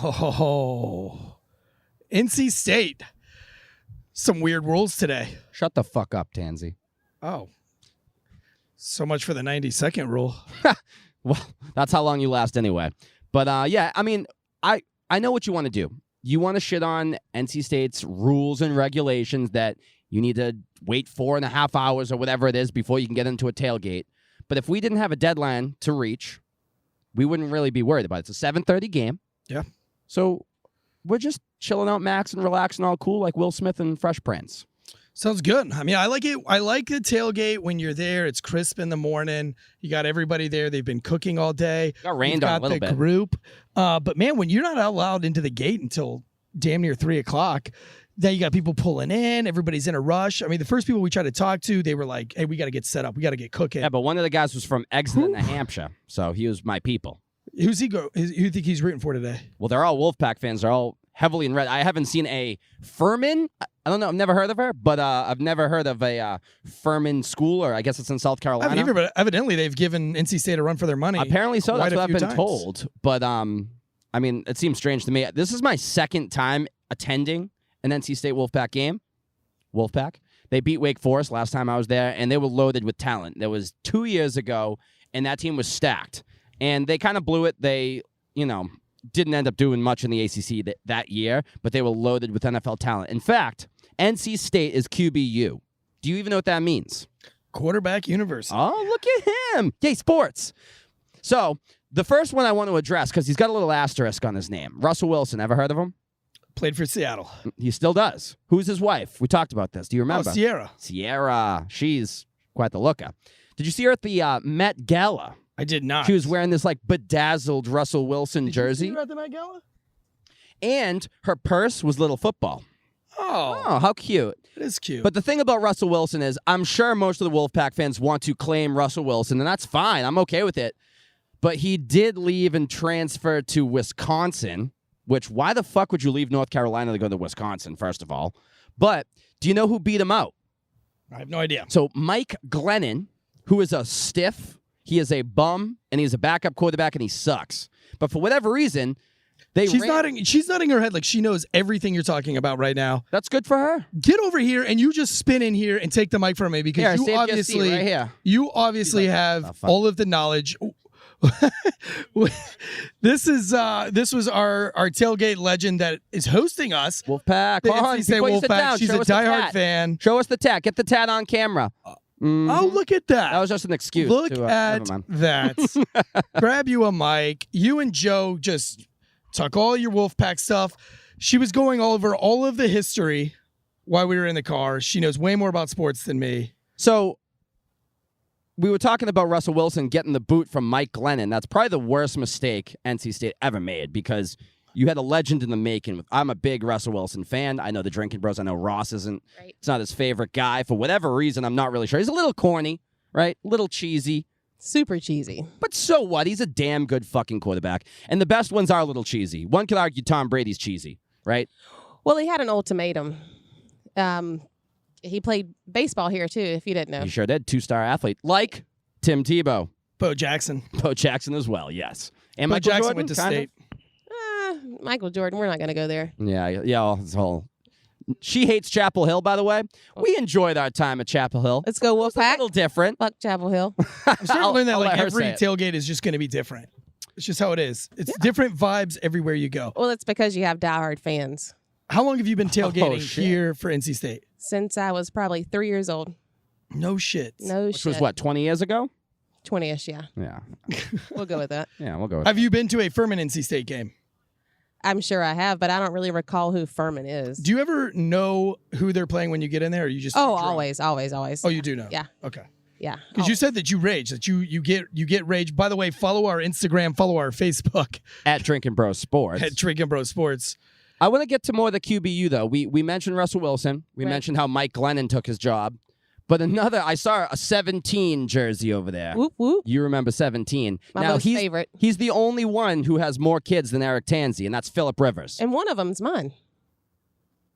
Oh, NC State. Some weird rules today. Shut the fuck up, Tansy. Oh. So much for the 90-second rule. Well, that's how long you last anyway. But yeah, I mean, I know what you want to do. You want to shit on NC State's rules and regulations that you need to wait 4.5 hours or whatever it is before you can get into a tailgate. But if we didn't have a deadline to reach, we wouldn't really be worried about it. It's a 7:30 game. Yeah. So we're just chilling out, Max, and relaxing, all cool, like Will Smith and Fresh Prince. Sounds good. I mean, I like it. I like the tailgate when you're there. It's crisp in the morning. You got everybody there. They've been cooking all day. Got rained on a little bit. Group. But man, when you're not allowed into the gate until damn near 3 o'clock, then you got people pulling in. Everybody's in a rush. I mean, the first people we tried to talk to, they were like, "Hey, we got to get set up. We got to get cooking." Yeah, but one of the guys was from Exeter, New Hampshire, so he was my people. Who's he go? Who do you think he's rooting for today? Well, they're all Wolfpack fans. They're all heavily in red. I haven't seen a Furman. I don't know. I've never heard of her, but I've never heard of a Furman school, or I guess it's in South Carolina. I've never, but evidently they've given NC State a run for their money. Apparently so. That's what I've been times. told. But I mean, it seems strange to me. This is my second time attending an NC State Wolfpack game. Wolfpack. They beat Wake Forest last time I was there, and they were loaded with talent. That was 2 years ago, and that team was stacked. And they kind of blew it. They, didn't end up doing much in the ACC that year, but they were loaded with NFL talent. In fact, NC State is QBU. Do you even know what that means? Quarterback University. Oh, look at him. Yay, sports. So the first one I want to address, because he's got a little asterisk on his name. Russell Wilson. Ever heard of him? Played for Seattle. He still does. Who's his wife? We talked about this. Do you remember? Oh, Sierra. Sierra. She's quite the looker. Did you see her at the Met Gala? I did not. She was wearing this bedazzled Russell Wilson jersey. Did you see her at the Met Gala? And her purse was little football. Oh, how cute. It is cute. But the thing about Russell Wilson is I'm sure most of the Wolfpack fans want to claim Russell Wilson, and that's fine. I'm okay with it. But he did leave and transfer to Wisconsin, which why the fuck would you leave North Carolina to go to Wisconsin, first of all? But do you know who beat him out? I have no idea. So Mike Glennon, who is a stiff, he is a bum, and he's a backup quarterback, and he sucks. But for whatever reason, she's nodding her head like she knows everything you're talking about right now. That's good for her. Get over here and you just spin in here and take the mic from me because you obviously have all of the knowledge. This was our tailgate legend that is hosting us. Wolfpack. Wolfpack. She's a diehard fan. Show us the tat. Get the tat on camera. Oh, look at that. That was just an excuse. Look at that. Grab you a mic. You and Joe just talk all your Wolfpack stuff. She was going over all of the history while we were in the car. She knows way more about sports than me. So we were talking about Russell Wilson getting the boot from Mike Glennon. That's probably the worst mistake NC State ever made because you had a legend in the making. I'm a big Russell Wilson fan. I know the Drinking Bros. I know Ross isn't. Right. It's not his favorite guy. For whatever reason, I'm not really sure. He's a little corny, right? A little cheesy. Super cheesy. But so what? He's a damn good fucking quarterback. And the best ones are a little cheesy. One could argue Tom Brady's cheesy, right? Well, he had an ultimatum. He played baseball here, too, if you didn't know. He sure did. 2-star athlete. Like Tim Tebow. Bo Jackson. Bo Jackson as well, yes. And Bo Michael Jackson Jordan, went to State. Michael Jordan, we're not going to go there. Yeah. She hates Chapel Hill, by the way. We enjoyed our time at Chapel Hill. Let's go Wolfpack. A little different. Fuck Chapel Hill. I'm starting to learn that every tailgate is just going to be different. It's just how it is. It's different vibes everywhere you go. Well, it's because you have diehard fans. How long have you been tailgating here for NC State? Since I was probably 3 years old. No shit. Which was what, 20 years ago? 20-ish, yeah. Yeah. We'll go with that. Yeah, we'll go with Have you been to a Furman NC State game? I'm sure I have, but I don't really recall who Furman is. Do you ever know who they're playing when you get in there, or you just? Oh, always. Oh, you do know. Yeah. Okay. Yeah. Because you said that you rage, that you get rage. By the way, follow our Instagram, follow our Facebook at Drinking Bros Sports. At Drinking Bros Sports. I want to get to more of the QBU though. We mentioned Russell Wilson. We mentioned how Mike Glennon took his job. But I saw a 17 jersey over there. Whoop, whoop. You remember 17. My most favorite. He's the only one who has more kids than Eric Tansey, and that's Phillip Rivers. And one of them's mine.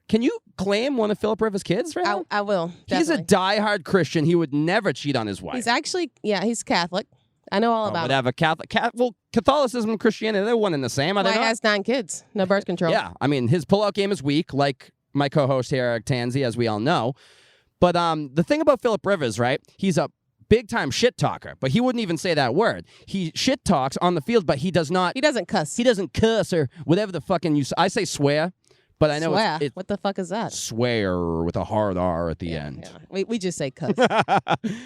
Can you claim one of Phillip Rivers' kids right now? I will. He's a diehard Christian. He would never cheat on his wife. He's actually, he's Catholic. I know all about it. whatever. Catholicism and Christianity, they're one and the same. Are Well, they he not? has 9 kids. No birth control. Yeah, I mean, his pullout game is weak, like my co-host here, Eric Tanzi, as we all know. But the thing about Phillip Rivers, right? He's a big-time shit talker, but he wouldn't even say that word. He shit talks on the field, but he does not. He doesn't cuss. He doesn't cuss or whatever the fucking you. I say swear, but I know Swear. it's What the fuck is that? swear with a hard R at the end. Yeah. We just say cuss.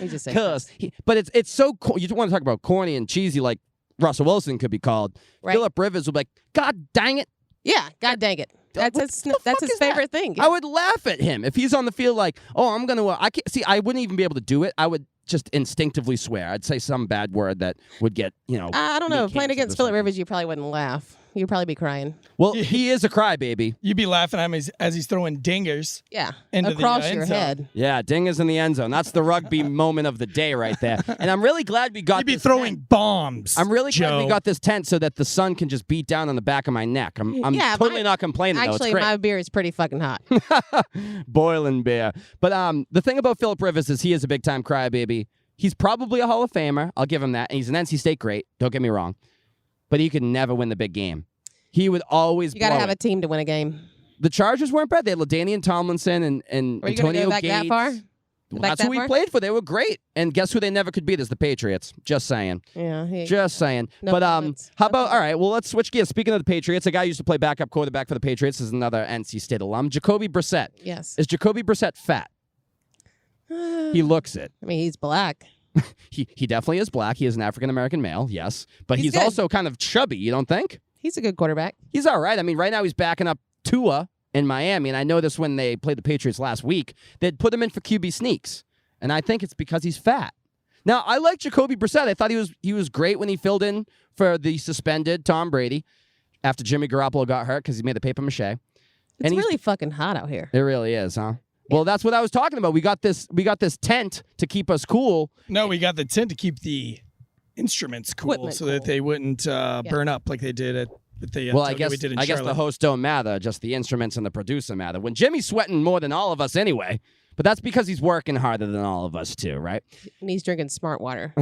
We just say Cuss. But it's so cool. You want to talk about corny and cheesy, like Russell Wilson could be called. Right. Phillip Rivers would be like, God dang it. Yeah, God dang it. That's his the fuck his is that? favorite thing. I would laugh at him if he's on the field like, oh, I'm going to, I can't, see, I wouldn't even be able to do it. I would just instinctively swear. I'd say some bad word that would get, I don't know. me Playing canceled against or Phillip something. Rivers, you probably wouldn't laugh. You'd probably be crying. Well, he is a crybaby. You'd be laughing at him as he's throwing dingers. Yeah. Into the, Across end your zone. head. Yeah, dingers in the end zone. That's the rugby moment of the day right there. And I'm really glad we got You'd be this throwing tent. bombs. I'm really glad Joe. we got this tent so that the sun can just beat down on the back of my neck. I'm Yeah, totally not complaining, though. Actually, It's great. my beer is pretty fucking hot. Boiling beer. But the thing about Phillip Rivers is he is a big-time crybaby. He's probably a Hall of Famer. I'll give him that. And he's an NC State great. Don't get me wrong. But he could never win the big game. He would always You got to blow have it. a team to win a game. The Chargers weren't bad. They had LaDainian Tomlinson and Are you going to Antonio go back Gates. that far? Well, Back that's that who we far? played for. They were great. And guess who they never could beat is the Patriots. Just saying. Yeah. Just saying. No but bullets. how No about all right? Well, let's switch gears. Speaking of the Patriots, a guy who used to play backup quarterback for the Patriots is another NC State alum, Jacoby Brissett. Yes. Is Jacoby Brissett fat? He looks it. I mean, he's black. He definitely is black. He is an African American male. Yes, but He's he's good. also kind of chubby. You don't think? He's a good quarterback. He's all right. I mean, right now he's backing up Tua in Miami, and I know this when they played the Patriots last week. They'd put him in for QB sneaks, and I think it's because he's fat. Now, I like Jacoby Brissett. I thought he was great when he filled in for the suspended Tom Brady after Jimmy Garoppolo got hurt because he made the paper mache. It's he's- really fucking hot out here. It really is, huh? Well, that's what I was talking about. We got this tent to keep us cool. No, we got the tent to keep the instruments cool Equipment so that cool. they wouldn't burn up like they did at the Well, I tailgate guess we did in the Charlotte. hosts don't matter, just the instruments and the producer matter. When Jimmy's sweating more than all of us anyway, but that's because he's working harder than all of us too, right? And he's drinking smart water.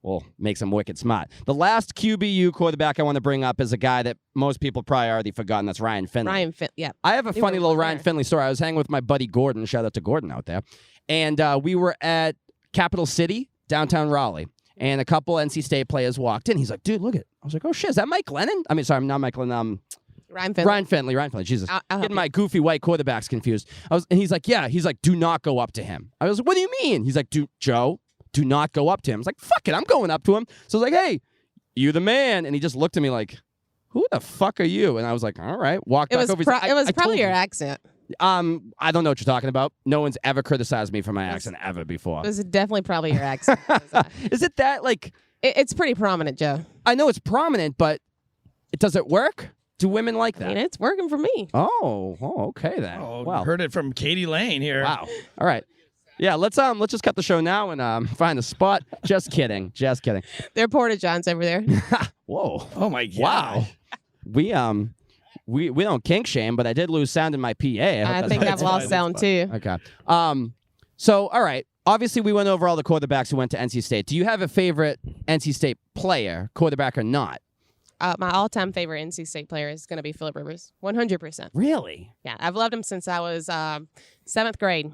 Well, makes him wicked smart. The last QBU quarterback I want to bring up is a guy that most people probably already forgotten. That's Ryan Finley. Yeah. I have a They funny were little there. Ryan Finley story. I was hanging with my buddy Gordon. Shout out to Gordon out there. And we were at Capital City, downtown Raleigh. And a couple NC State players walked in. He's like, dude, look at it. I was like, oh, shit, is that Mike Lennon? I mean, sorry, not Mike Lennon. Ryan Finley. Ryan Finley. Jesus. I'll help Getting you. my goofy white quarterbacks confused. And he's like, yeah. He's like, do not go up to him. I was like, what do you mean? He's like, Joe, do not go up to him. I was like, fuck it, I'm going up to him. So I was like, hey, you the man. And he just looked at me like, who the fuck are you? And I was like, all right. Walked It back was, over. He's like, it was I probably told your you. accent. I don't know what you're talking about. No one's ever criticized me for my accent ever before. It was definitely probably your accent. Is it that, like, It's pretty prominent, Joe. I know it's prominent, but does it work? Do women like I that? mean, it's working for me. Oh, okay then. Oh, wow. heard it from Katie Lane here. Wow. All right. Yeah, let's just cut the show now and find a spot. Just kidding. Just kidding. They're Porta Johns over there. Whoa. Oh my god. Wow. We don't kink shame, but I did lose sound in my PA. I think I've lost sound too. Okay. So all right. Obviously, we went over all the quarterbacks who went to NC State. Do you have a favorite NC State player, quarterback or not? My all-time favorite NC State player is going to be Phillip Rivers. 100%. Really? Yeah, I've loved him since I was 7th grade.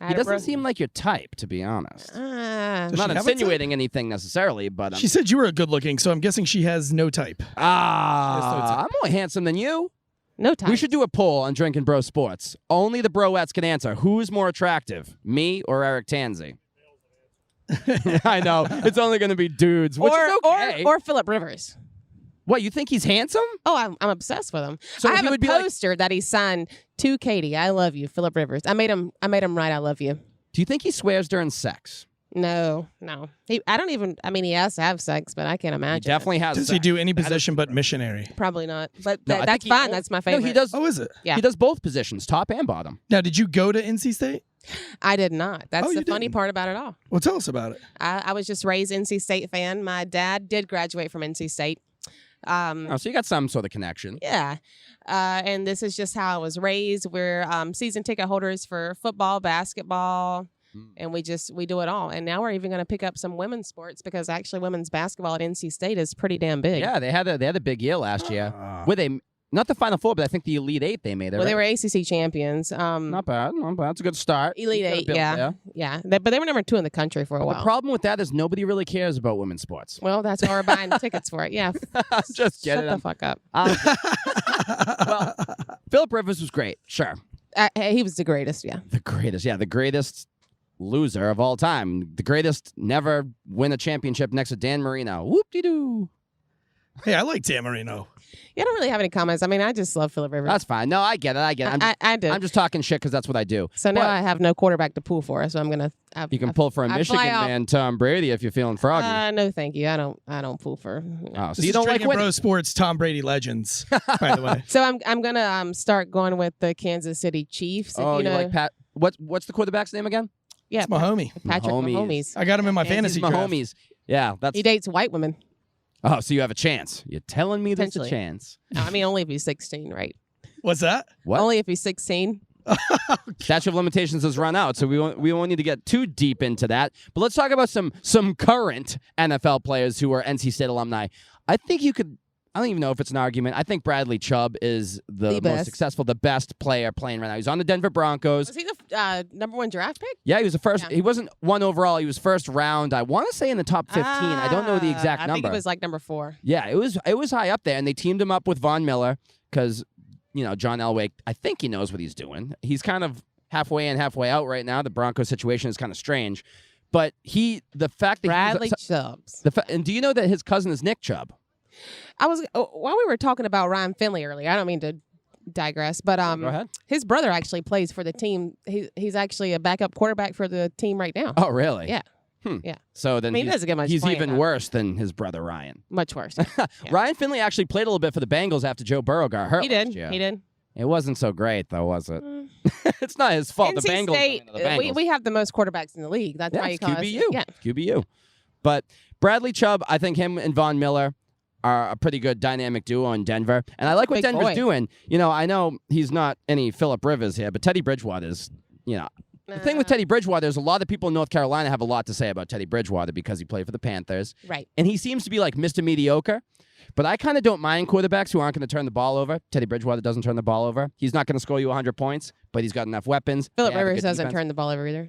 He doesn't seem like your type, to be honest. Does I'm she not have a type? insinuating anything necessarily, but She said you were good looking, so I'm guessing she has no type. I'm more handsome than you. no time. We should do a poll on Drinking Bro Sports. Only the broettes can answer. Who's more attractive, me or Eric Tanzi? I know. It's only going to be dudes, which is okay. or Phillip Rivers. What, you think he's handsome? Oh, I'm obsessed with him. So I he have a would be like- poster that he signed to Katie. I love you, Phillip Rivers. I made him write I love you. Do you think he swears during sex? No. He has to have sex, but I can't He imagine. definitely has Does sex. he do any position but missionary? Probably not. But No, I that's think he- fine. That's my favorite. No, he does. Oh, is it? Yeah. He does both positions, top and bottom. Now, did you go to NC State? I did not. That's Oh, the you funny didn't? part about it all. Well, tell us about it. I was just raised NC State fan. My dad did graduate from NC State. Oh, so you got some sort of connection. Yeah. And this is just how I was raised. We're season ticket holders for football, basketball, and we do it all. And now we're even going to pick up some women's sports because actually women's basketball at NC State is pretty damn big. Yeah, they had a big year last year. Were they not the Final Four, but I think the Elite Eight they made it. Well, right? they were ACC champions. Not bad. That's a good start. Elite You got a Eight, build yeah, there. yeah. But they were number 2 in the country for a The while. problem with that is nobody really cares about women's sports. Well, that's why we're buying tickets for it. Yeah. I'm just kidding. Shut the fuck up. Well, Philip Rivers was great. Sure. He was the greatest, yeah. The greatest. Yeah, the greatest loser of all time. The greatest never win a championship next to Dan Marino. Whoop-de-doo. Hey, I like Dan Marino. Yeah, I don't really have any comments. I mean, I just love Philip Rivers. That's fine. No, I get it. I do. I'm just talking shit because that's what I do. So now But I have no quarterback to pull for, so I'm gonna. you can pull for a I Michigan fly off. man, Tom Brady, if you're feeling froggy. No, thank you. I don't pull for. Oh, so This you is don't like Drinking winning? Bro Sports Tom Brady legends, by the way. So I'm gonna start going with the Kansas City Chiefs. If Oh, you know, like Pat? What's the quarterback's name again? yeah, It's my homie. Patrick Mahomes. Mahomes. I got him in my Yeah, he's fantasy He's my draft. homies. Yeah, that's. He dates white women. Oh, so you have a chance. You're telling me there's a Potentially. chance. I mean, only if he's 16, right? What's that? What? Only if he's 16. Statute of limitations has run out, so we won't need to get too deep into that. But let's talk about some current NFL players who are NC State alumni. I think you could. I don't even know if it's an argument. I think Bradley Chubb is the most best. successful, the best player playing right now. He's on the Denver Broncos. Was he the number 1 draft pick? Yeah, he was the first. Yeah. He wasn't 1 overall. He was first round. I want to say in the top 15. I don't know the exact I number. think it was like number 4. Yeah, it was high up there, and they teamed him up with Von Miller because John Elway. I think he knows what he's doing. He's kind of halfway in, halfway out right now. The Broncos situation is kind of strange, but the fact that Bradley Chubbs. and do you know that his cousin is Nick Chubb? While we were talking about Ryan Finley earlier, I don't mean to digress, but Go ahead. his brother actually plays for the team. He's actually a backup quarterback for the team right now. Oh, really? Yeah. Hmm. Yeah. So then I mean, he doesn't get much he's playing even time. worse than his brother Ryan. Much worse. Ryan Finley actually played a little bit for the Bengals after Joe Burrow got hurt. He did. last year. He did. It wasn't so great, though, was it? It's not his fault. The NC Bengals. State, the Bengals. we have the most quarterbacks in the league. That's Yeah, why you it's call QBU. us. Yeah. QBU. But Bradley Chubb, I think him and Von Miller are a pretty good dynamic duo in Denver. And I like what Big Denver's boy. doing. I know he's not any Phillip Rivers here, but Teddy Bridgewater's, the thing with Teddy Bridgewater, there's a lot of people in North Carolina have a lot to say about Teddy Bridgewater because he played for the Panthers. Right. And he seems to be like Mr. Mediocre. But I kind of don't mind quarterbacks who aren't going to turn the ball over. Teddy Bridgewater doesn't turn the ball over. He's not going to score you 100 points, but he's got enough weapons. Philip They have a Rivers good doesn't defense. turn the ball over either.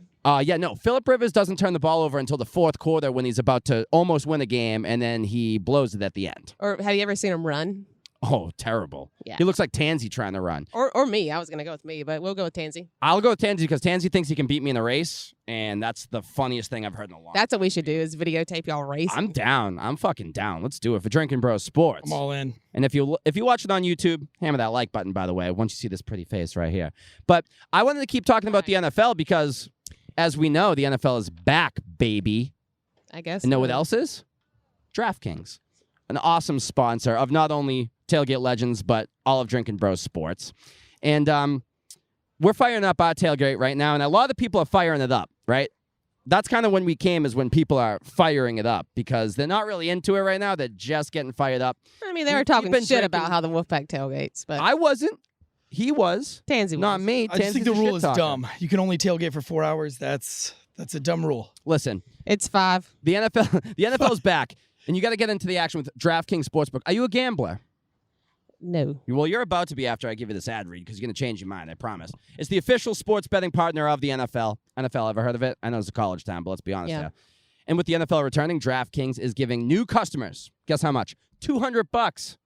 Philip Rivers doesn't turn the ball over until the fourth quarter when he's about to almost win a game, and then he blows it at the end. Or have you ever seen him run? Oh, terrible. Yeah. He looks like Tansy trying to run. Or me. I was going to go with me, but we'll go with Tansy. I'll go with Tansy because Tansy thinks he can beat me in a race, and that's the funniest thing I've heard in a long time. That's what we should do is videotape y'all racing. I'm down. I'm fucking down. Let's do it for Drinking Bros Sports. I'm all in. And if you watch it on YouTube, hammer that like button, by the way, once you see this pretty face right here. But I wanted to keep talking about the NFL because, as we know, the NFL is back, baby. I guess. And know what else is? DraftKings, an awesome sponsor of not only Tailgate Legends, but all of Drinking Bros Sports. And we're firing up our tailgate right now, and a lot of people are firing it up, right? That's kind of when we came, is when people are firing it up because they're not really into it right now. They're just getting fired up. I mean, they We've were talking been shit drinking- about how the Wolfpack tailgates, but I wasn't. He was. Tansy was. Not me. I just think the Tansy's a rule shit is talker. dumb. You can only tailgate for 4 hours. That's a dumb rule. Listen, It's 5. the NFL's back, and you got to get into the action with DraftKings Sportsbook. Are you a gambler? No. Well, you're about to be after I give you this ad read because you're going to change your mind, I promise. It's the official sports betting partner of the NFL. NFL, ever heard of it? I know it's a college town, but let's be honest Yeah. here. And with the NFL returning, DraftKings is giving new customers, guess how much? $200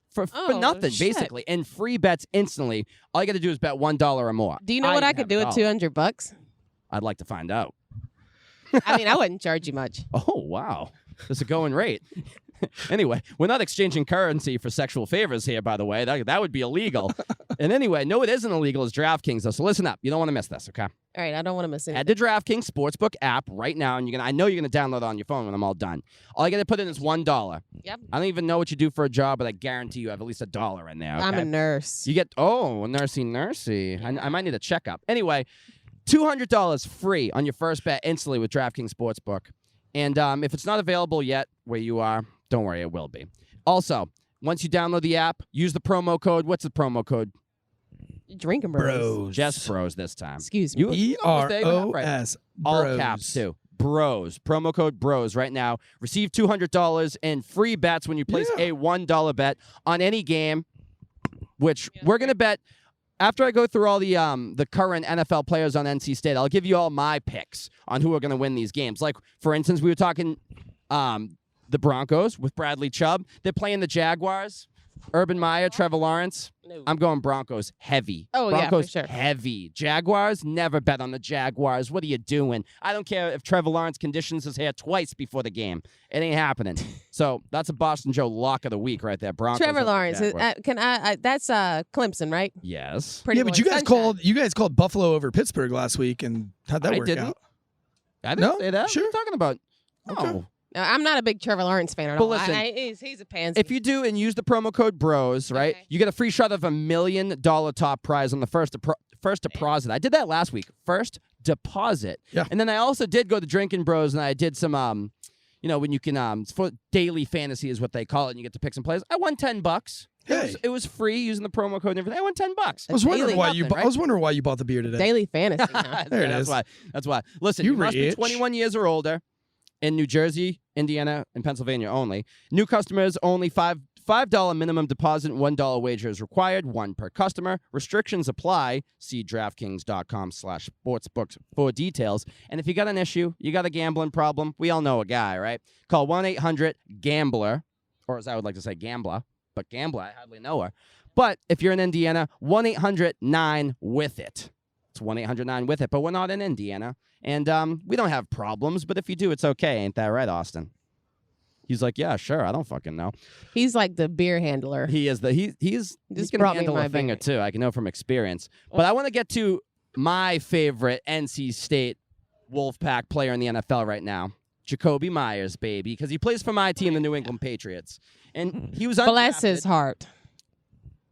for Oh, nothing, shit. basically, and free bets instantly. All you got to do is bet $1 or more. Do you know what I even could do have with a dollar. $200? I'd like to find out. I mean, I wouldn't charge you much. Oh, wow. That's a going rate. Anyway, we're not exchanging currency for sexual favors here, by the way. That would be illegal. And anyway, no, it isn't illegal. It's DraftKings, though. So listen up. You don't want to miss this, okay? All right, I don't want to miss Head anything. to DraftKings Sportsbook app right now, and I know you're going to download it on your phone when I'm all done. All you got to put in is $1. Yep. I don't even know what you do for a job, but I guarantee you have at least $1 in there. I'm okay? a nurse. You get, nursey. I might need a checkup. Anyway, $200 free on your first bet instantly with DraftKings Sportsbook. And if it's not available yet where you are, don't worry, it will be. Also, once you download the app, use the promo code. What's the promo code? Drinking bros. Bros. Just Bros this time. Excuse me. You- almost there, you got it right. BROS. All Bros. caps too. Bros. Promo code BROS right now. Receive $200 in free bets when you place Yeah. a $1 bet on any game, which we're going to bet. After I go through all the current NFL players on NC State, I'll give you all my picks on who are going to win these games. Like, for instance, we were talking the Broncos with Bradley Chubb. They're playing the Jaguars. Urban Meyer, Trevor Lawrence. No. I'm going Broncos heavy. Oh, yeah, for Broncos sure. heavy. Jaguars, never bet on the Jaguars. What are you doing? I don't care if Trevor Lawrence conditions his hair twice before the game. It ain't happening. So that's a Boston Joe lock of the week right there. Broncos. Trevor over Lawrence. Jaguars. Can I? That's Clemson, right? Yes. Pretty Yeah, but boy. you guys Sunshine. called Buffalo over Pittsburgh last week, and how'd that I work didn't. out? I didn't No? say that. Sure. What are you talking about? Okay. Oh. No, I'm not a big Trevor Lawrence fan at But all. listen, He's a pansy. If you do and use the promo code BROS, right, Okay. you get a free shot of $1 million top prize on the first deposit. I did that last week. First deposit. Yeah. And then I also did go to Drinking Bros and I did some when you can it's for daily fantasy is what they call it, and you get to pick some players. I won $10. Hey. It was free using the promo code and everything. I won $10. I was wondering Daily why nothing, you. right? I was wondering why you bought the beer today. daily fantasy. Huh? There it That's is. why. That's why. Listen, You you must be rich. 21 years or older in New Jersey, Indiana, and Pennsylvania only. New customers only $5 minimum deposit, $1 wager is required, one per customer. Restrictions apply. See DraftKings.com/sportsbooks for details. And if you got an issue, you got a gambling problem, we all know a guy, right? Call 1-800-GAMBLER, or as I would like to say, Gambler. But Gambler, I hardly know her. But if you're in Indiana, 1-800-9-WITH-IT. It's 1-800-9-WITH-IT, but we're not in Indiana. And we don't have problems, but if you do, it's okay. Ain't that right, Austin? He's like, yeah, sure. I don't fucking know. He's like the beer handler. He is he Just can brought me handle my a thing or beer. two. I can know from experience. But I want to get to my favorite NC State Wolfpack player in the NFL right now, Jacoby Myers, baby, because he plays for my team, the New England Patriots. And he was Bless undrafted. his heart.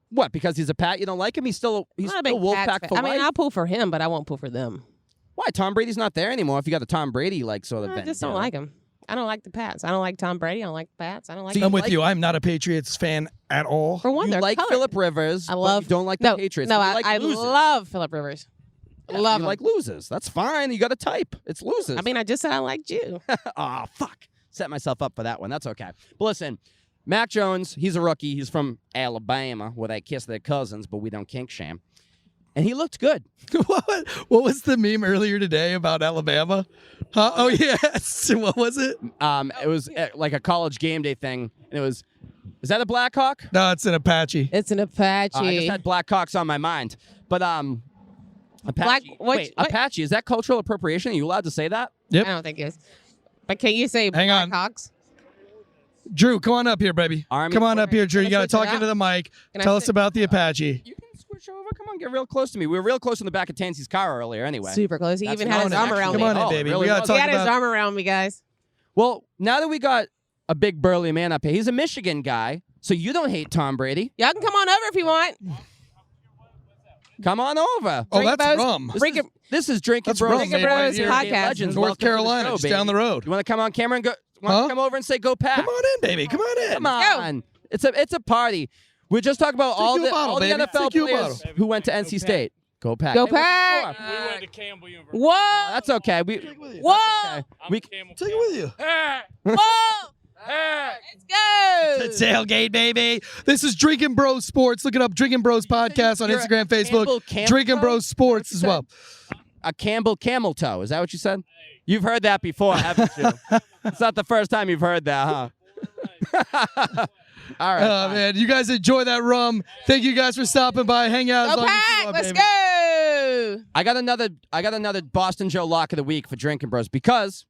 What? Because he's a Pat? You don't like him? He's I'm still not a big Wolfpack Pats for fan. I mean, life? I'll pull for him, but I won't pull for them. Why? Tom Brady's not there anymore. If you got a Tom Brady like sort of I thing, just don't you know? like him. I don't like the Pats. I don't like Tom Brady. I don't like the Pats. I don't like. So I'm with like- you. I'm not a Patriots fan at all. For one, You they're like colored. Philip Rivers. I but love. you don't like no, the Patriots. No, You I, like I losers. love Philip Rivers. Yeah, love you him. like losers. That's fine. You got to type. It's losers. I mean, I just said I liked you. Oh, fuck. Set myself up for that one. That's okay. But listen, Mac Jones, he's a rookie. He's from Alabama, where they kiss their cousins, but we don't kink shame. And he looked good. What was the meme earlier today about Alabama? Huh? Oh yes. What was it? It was like a college game day thing. And it was, is that a Blackhawk? No, it's an Apache. It's an Apache. I just had Blackhawks on my mind. But Apache. Wait, what? Apache, is that cultural appropriation? Are you allowed to say that? Yep. I don't think it is. But can you say Hang on. Blackhawks? Drew, come on up here, baby. Army Come on up here, Drew. Can You I got to switch it talk up? into the mic. Can I Tell us sit- about the Apache. You can switch over. Come on, get real close to me. We were real close in the back of Tansy's car earlier anyway. Super close. He That's even had his not arm an around Come me. on in, Oh, baby. really We got to was. talk He had his about. arm around me, guys. Well, now that we got a big burly man up here, he's a Michigan guy, so you don't hate Tom Brady. Y'all can come on over if you want. Come on over. Oh, Drink that's those- rum. This is Drinking That's Bros. rum, Drinking made right Bros here podcast. in Legends. North Welcome to the Carolina, show, just baby. down the road. You want to come on camera and go? Want Huh? to come over and say go Pack? Come on in, baby. Come on in. Come on. It's a party. We're just talking about all you a the bottle, all the baby. NFL Take you a players bottle. who went to NC State. Go Pack. Go Hey, what's the Pack! score? We went to Campbell University. Whoa! That's okay. Whoa! Okay. I'm We a Camel Take it with you. Whoa! Hey! Let's go! It's tailgate, baby. This is Drinking Bros Sports. Look it up, Drinking Bros Podcast on You're Instagram, a Facebook. Campbell Drinking Camel Bros Sports as well. a Campbell camel toe. Is that what you said? You've heard that before, haven't you? It's not the first time you've heard that, huh? All right. Oh fine. man, you guys enjoy that rum. Thank you guys for stopping by. Hang out as Go long as you Pack! want, Let's baby. go! I got another Boston Joe lock of the week for Drinking Bros because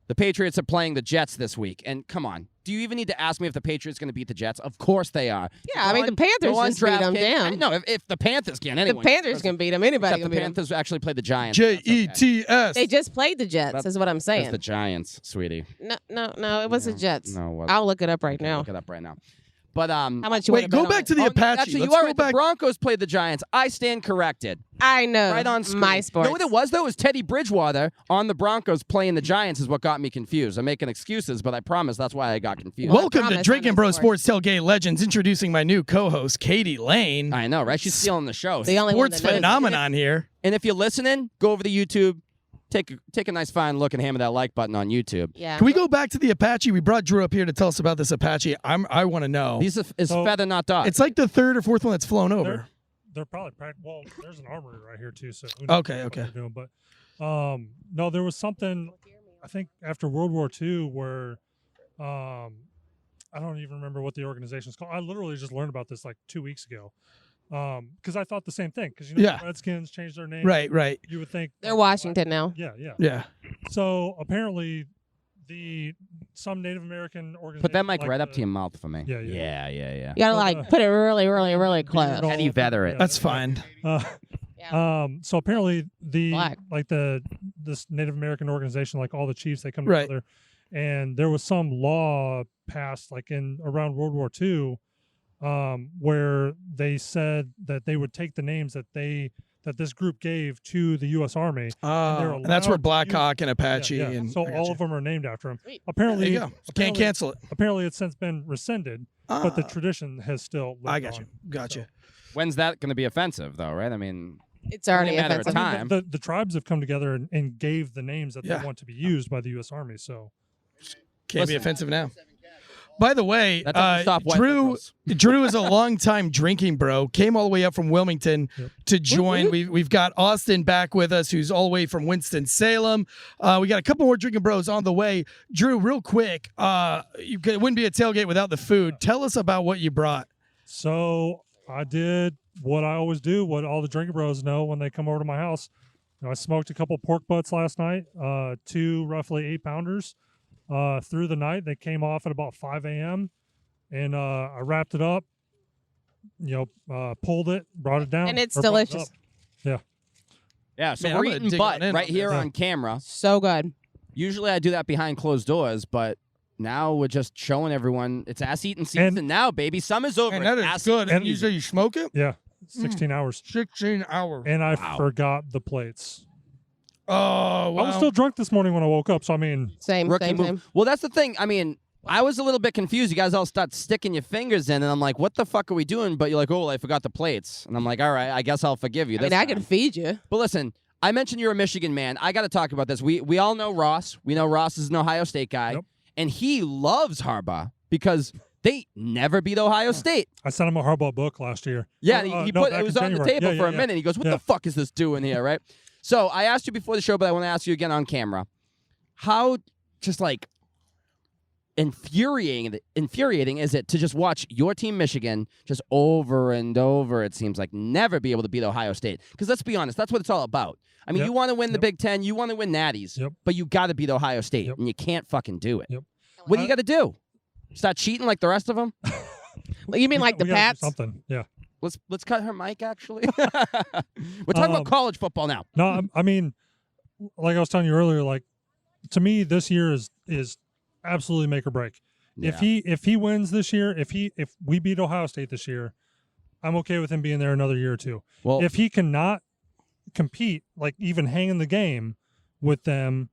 the Patriots are playing the Jets this week. And come on, do you even need to ask me if the Patriots going to beat the Jets? Of course they are. Yeah, I mean, the Panthers Go on just beat them. DraftKings. Damn. No, if the Panthers can, The anyone. Panthers can beat them. Anybody Except can the beat them. Panthers actually played the Giants. That's okay. Jets. They just played the Jets, That's- is what I'm It's saying. the Giants, sweetie. No, it was the Jets. No, it wasn't. I'll look it up right now. Look it up right now. But How much you Wait, wanna go bet back on to the it? Apache. Actually, Let's you are go right. back. The Broncos played the Giants. I stand corrected. I know. Right on screen. My sports. You know what it was, though? It was Teddy Bridgewater on the Broncos playing the Giants is what got me confused. I'm making excuses, but I promise that's why I got confused. Welcome to promise Drinking I'm Bros in Sports Tailgate Legends. Introducing my new co-host, Katie Lane. I know, right? She's stealing the show. The only one Sports that knows. phenomenon here. And if you're listening, go over to YouTube. take a nice fine look and hammer that like button on YouTube. Yeah. Can we go back to the Apache? We brought Drew up here to tell us about this Apache. I want to know. These is So- feather, not dog. It's like the third or fourth one that's flown over. They're probably well. There's an armory right here too. So who knows Okay, what okay. they're doing, but no, there was something. I think after World War II where I don't even remember what the organization is called. I literally just learned about this like 2 weeks ago because I thought the same thing. Because Yeah. the Redskins changed their name. Right. You would think They're Washington now. Yeah. Yeah. So apparently, some Native American organization. Put that mic like right up the- to your mouth for me. Yeah. You gotta So like the- put it really, really, really close. Beard all Eddie over- Vedder it. yeah, That's yeah. fine. Yeah. So apparently Black. this Native American organization, like all the chiefs, they come Right. together, and there was some law passed like in around World War II, where they said that they would take the names that this group gave to the U.S. Army. And that's where allowed to Black use- Hawk and Apache. Yeah. And So I all gotcha. of them are named after him. Sweet. There Apparently, you go. Can't apparently- cancel it. Apparently, it's since been rescinded, but the Ah, tradition has still lived I got on. you. Gotcha. When's that going to be offensive, though? Right? I mean, It's already Only a matter of offensive. time. The tribes have come together and gave the names that Yeah. they want to be used by the U.S. Army. So Can't be Listen. offensive now. By the way, that doesn't stop white Drew liberals. Drew is a longtime drinking bro. Came all the way up from Wilmington Yep. to join. We've got Austin back with us, who's all the way from Winston Salem. We got a couple more drinking bros on the way. Drew, real quick, it wouldn't be a tailgate without the food. Tell us about what you brought. So I did what I always do, what all the drinking bros know when they come over to my house. I smoked a couple pork butts last night, 2 roughly 8-pounders. Through the night, they came off at about 5 a.m. and I wrapped it up. Pulled it, brought it down, And it's or brought it delicious. up. Yeah, so Man, I'm we're gonna eating dig butt on in right on here this. on camera. So good. Usually I do that behind closed doors, but now we're just showing everyone it's ass eating season now, baby. Summer's over. And that is Ass good. and- And you say you smoke it? Yeah, 16 hours. 16 hours. And I Wow. forgot the plates. Oh, wow. I was still drunk this morning when I woke up, so I mean, Same, Rookie same, move. same. Well, that's the thing. I mean, I was a little bit confused. You guys all start sticking your fingers in, and I'm like, what the fuck are we doing? But you're like, oh, well, I forgot the plates. And I'm like, all right, I guess I'll forgive you. I mean, this I time. can feed you. But listen, I mentioned you're a Michigan man. I got to talk about this. We all know Ross. We know Ross is an Ohio State guy. Yep. And he loves Harbaugh because they never beat Ohio State. I sent him a Harbaugh book last year. Yeah, Or, he no, put back it was in on the January. table Yeah, for a yeah, minute. He goes, "What yeah. the fuck is this doing here?" Right? So I asked you before the show, but I want to ask you again on camera. How just like infuriating is it to just watch your team Michigan just over and over? It seems like never be able to beat Ohio State. Because let's be honest, that's what it's all about. I mean, Yep. you want to win the Yep. Big Ten, you want to win natties, Yep. but you got to beat Ohio State, Yep. and you can't fucking do it. Yep. What do you got to do? Start cheating like the rest of them? You mean like the We gotta do Pats? Something, yeah. Let's cut her mic. Actually, we're talking about college football now. No, I mean, like I was telling you earlier, like to me, this year is absolutely make or break. If he wins this year, if we beat Ohio State this year, I'm okay with him being there another year or two. well, If he cannot compete, like even hang in the game with them,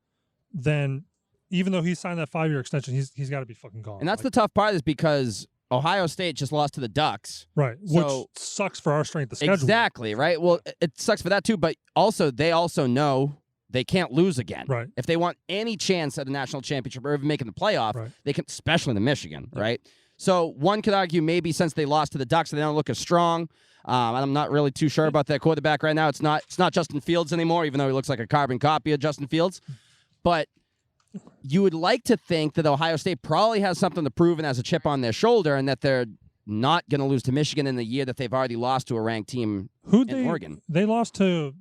then even though he signed that 5-year extension, he's got to be fucking gone. and that's Like, the tough part is because Ohio State just lost to the Ducks. right, so- which sucks for our strength of schedule. Exactly, right? Well, it sucks for that too, but they also know they can't lose again. Right. If they want any chance at a national championship or even making the playoff, Right. they can, especially the Michigan, right? So one could argue maybe since they lost to the Ducks, they don't look as strong. I'm not really too sure about that quarterback right now. It's not Justin Fields anymore, even though he looks like a carbon copy of Justin Fields. But you would like to think that Ohio State probably has something to prove and has a chip on their shoulder, and that they're not going to lose to Michigan in the year that they've already lost to a ranked team Who in Oregon. They lost to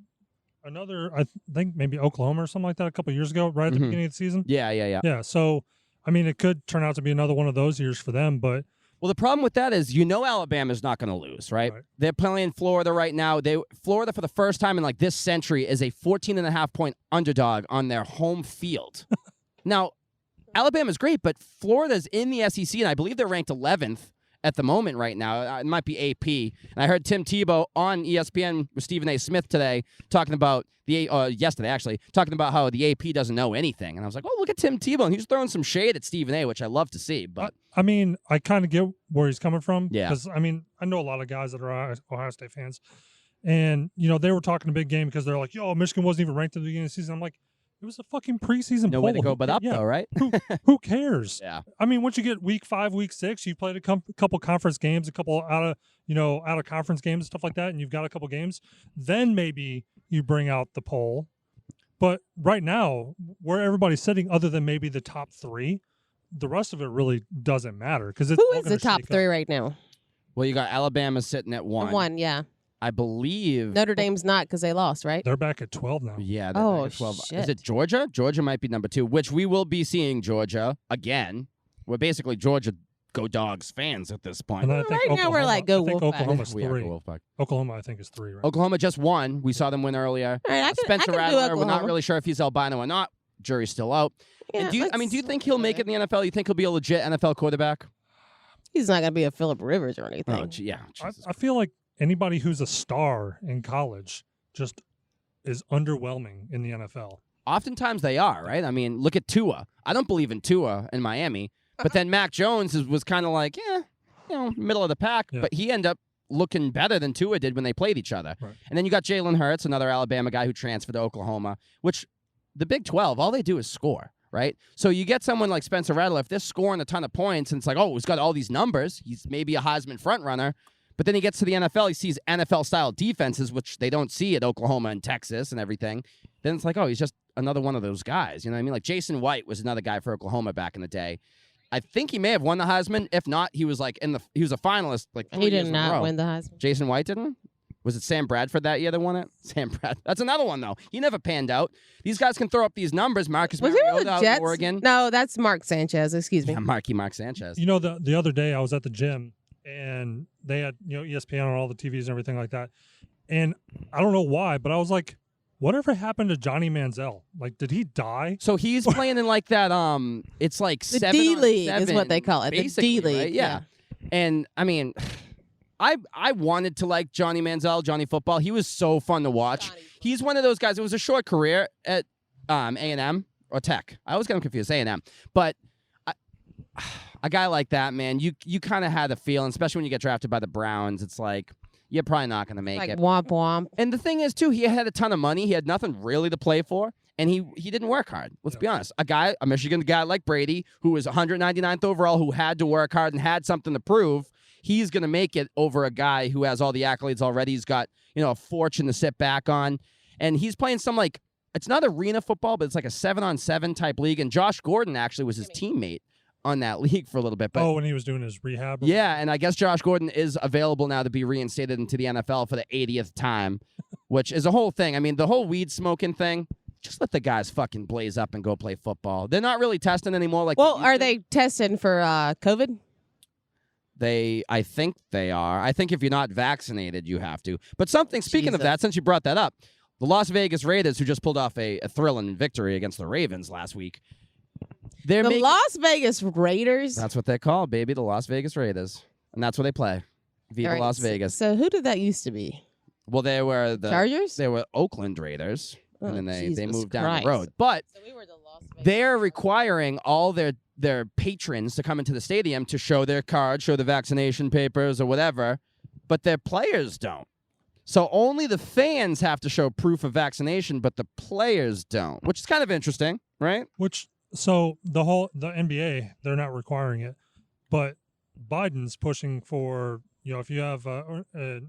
another, I think maybe Oklahoma or something like that a couple years ago, right at the Mhm. beginning of the season. Yeah. Yeah, so I mean, it could turn out to be another one of those years for them, but Well, the problem with that is Alabama's not going to lose, right? Right. They're playing Florida right now. Florida, for the first time in like this century, is a 14.5-point underdog on their home field. Now, Alabama's great, but Florida's in the SEC, and I believe they're ranked 11th at the moment right now. It might be AP. And I heard Tim Tebow on ESPN with Stephen A. Smith today talking about yesterday actually, talking about how the AP doesn't know anything. And I was like, oh, look at Tim Tebow. And he's throwing some shade at Stephen A., which I love to see. But I mean, I kind of get where he's coming from. Yeah. Because, I mean, I know a lot of guys that are Ohio State fans. And, they were talking a big game because they're like, yo, Michigan wasn't even ranked at the beginning of the season. I'm like, It was a fucking preseason No poll. way to go but up, Yeah, though, right? who cares? Yeah. I mean, once you get week 5, week 6, you played a couple conference games, a couple out of conference games, stuff like that, and you've got a couple games. Then maybe you bring out the poll. But right now, where everybody's sitting, other than maybe the top 3, the rest of it really doesn't matter because it's Who all is gonna the top shake 3 up. right now? Well, you got Alabama sitting at 1. One, yeah. I believe. Notre Dame's not because they lost, right? They're back at 12 now. Yeah. They're Oh, back at 12. Is shit. it Georgia? Georgia might be number 2, which we will be seeing Georgia again. We're basically Georgia Go Dogs fans at this point. And then I think Right now we're like, go I think Wolfpack. Oklahoma's We are 3. Go Wolfpack. Oklahoma, I think, is 3, right? Oklahoma just won. We saw them win earlier. All right, I can Spencer do Rattler, we're not Oklahoma. really sure if he's albino or not. Jury's still out. Yeah, And do you let's- think he'll make it in the NFL? You think he'll be a legit NFL quarterback? He's not gonna be a Phillip Rivers or anything. Oh, yeah. Jesus. I feel like anybody who's a star in college just is underwhelming in the NFL. Oftentimes they are, right? I mean, look at Tua. I don't believe in Tua in Miami, but then Mac Jones was kind of like, middle of the pack, Yeah. but he ended up looking better than Tua did when they played each other. Right. And then you got Jalen Hurts, another Alabama guy who transferred to Oklahoma, which the Big 12, all they do is score, right? So you get someone like Spencer Rattler, if they're scoring a ton of points and it's like, oh, he's got all these numbers, he's maybe a Heisman front runner, but then he gets to the NFL, he sees NFL-style defenses, which they don't see at Oklahoma and Texas and everything. Then it's like, oh, he's just another one of those guys. You know what I mean? Like Jason White was another guy for Oklahoma back in the day. I think he may have won the Heisman. If not, he was like he was a finalist like 3 He years did in a not row. win the Heisman. Jason White didn't? Was it Sam Bradford that year that won it? Sam Bradford. That's another one, though. He never panned out. These guys can throw up these numbers. Marcus Was he with Mariota the out in Jets? Oregon. No, that's Mark Sanchez. Excuse me. Yeah, Mark Sanchez. You know, the other day I was at the gym and they had ESPN on all the TVs and everything like that, and I don't know why, but I was like, whatever happened to Johnny Manziel? Like, did he die? So he's playing in like that. It's like The 7 on D-League is 7, what they call it. The basically, D-League. right? Yeah. And I mean, I wanted to like Johnny Manziel, Johnny Football. He was so fun to watch. He's one of those guys. It was a short career at A&M or Tech. I always get him confused. A&M, but. A guy like that, man, you kind of had a feeling, especially when you get drafted by the Browns. It's like you're probably not going to make Like it. womp womp. And the thing is, too, he had a ton of money. He had nothing really to play for, and he didn't work hard. Let's be honest. A Michigan guy like Brady, who was 199th overall, who had to work hard and had something to prove, he's going to make it over a guy who has all the accolades already. He's got a fortune to sit back on, and he's playing some like it's not arena football, but it's like a 7-on-7 type league. And Josh Gordon actually was his teammate on that league for a little bit. But When he was doing his rehab. yeah, and I guess Josh Gordon is available now to be reinstated into the NFL for the 80th time, which is a whole thing. I mean, the whole weed smoking thing, just let the guys fucking blaze up and go play football. They're not really testing anymore. Like Well, used are to. they testing for COVID? I think they are. I think if you're not vaccinated, you have to. But speaking of Jesus. that, since you brought that up, the Las Vegas Raiders, who just pulled off a thrilling victory against the Ravens last week, they're The making, Las Vegas Raiders. that's what they're called, baby, the Las Vegas Raiders. And that's where they play. Viva All right, Las Vegas. So who did that used to be? Well, they were the Chargers? They were Oakland Raiders, Oh, and then they Jesus moved down Christ. the road. But So we were the Las Vegas. they're requiring all their patrons to come into the stadium to show their card, show the vaccination papers or whatever, but their players don't. So only the fans have to show proof of vaccination, but the players don't, which is kind of interesting, right? So the NBA, they're not requiring it, but Biden's pushing for, if you have an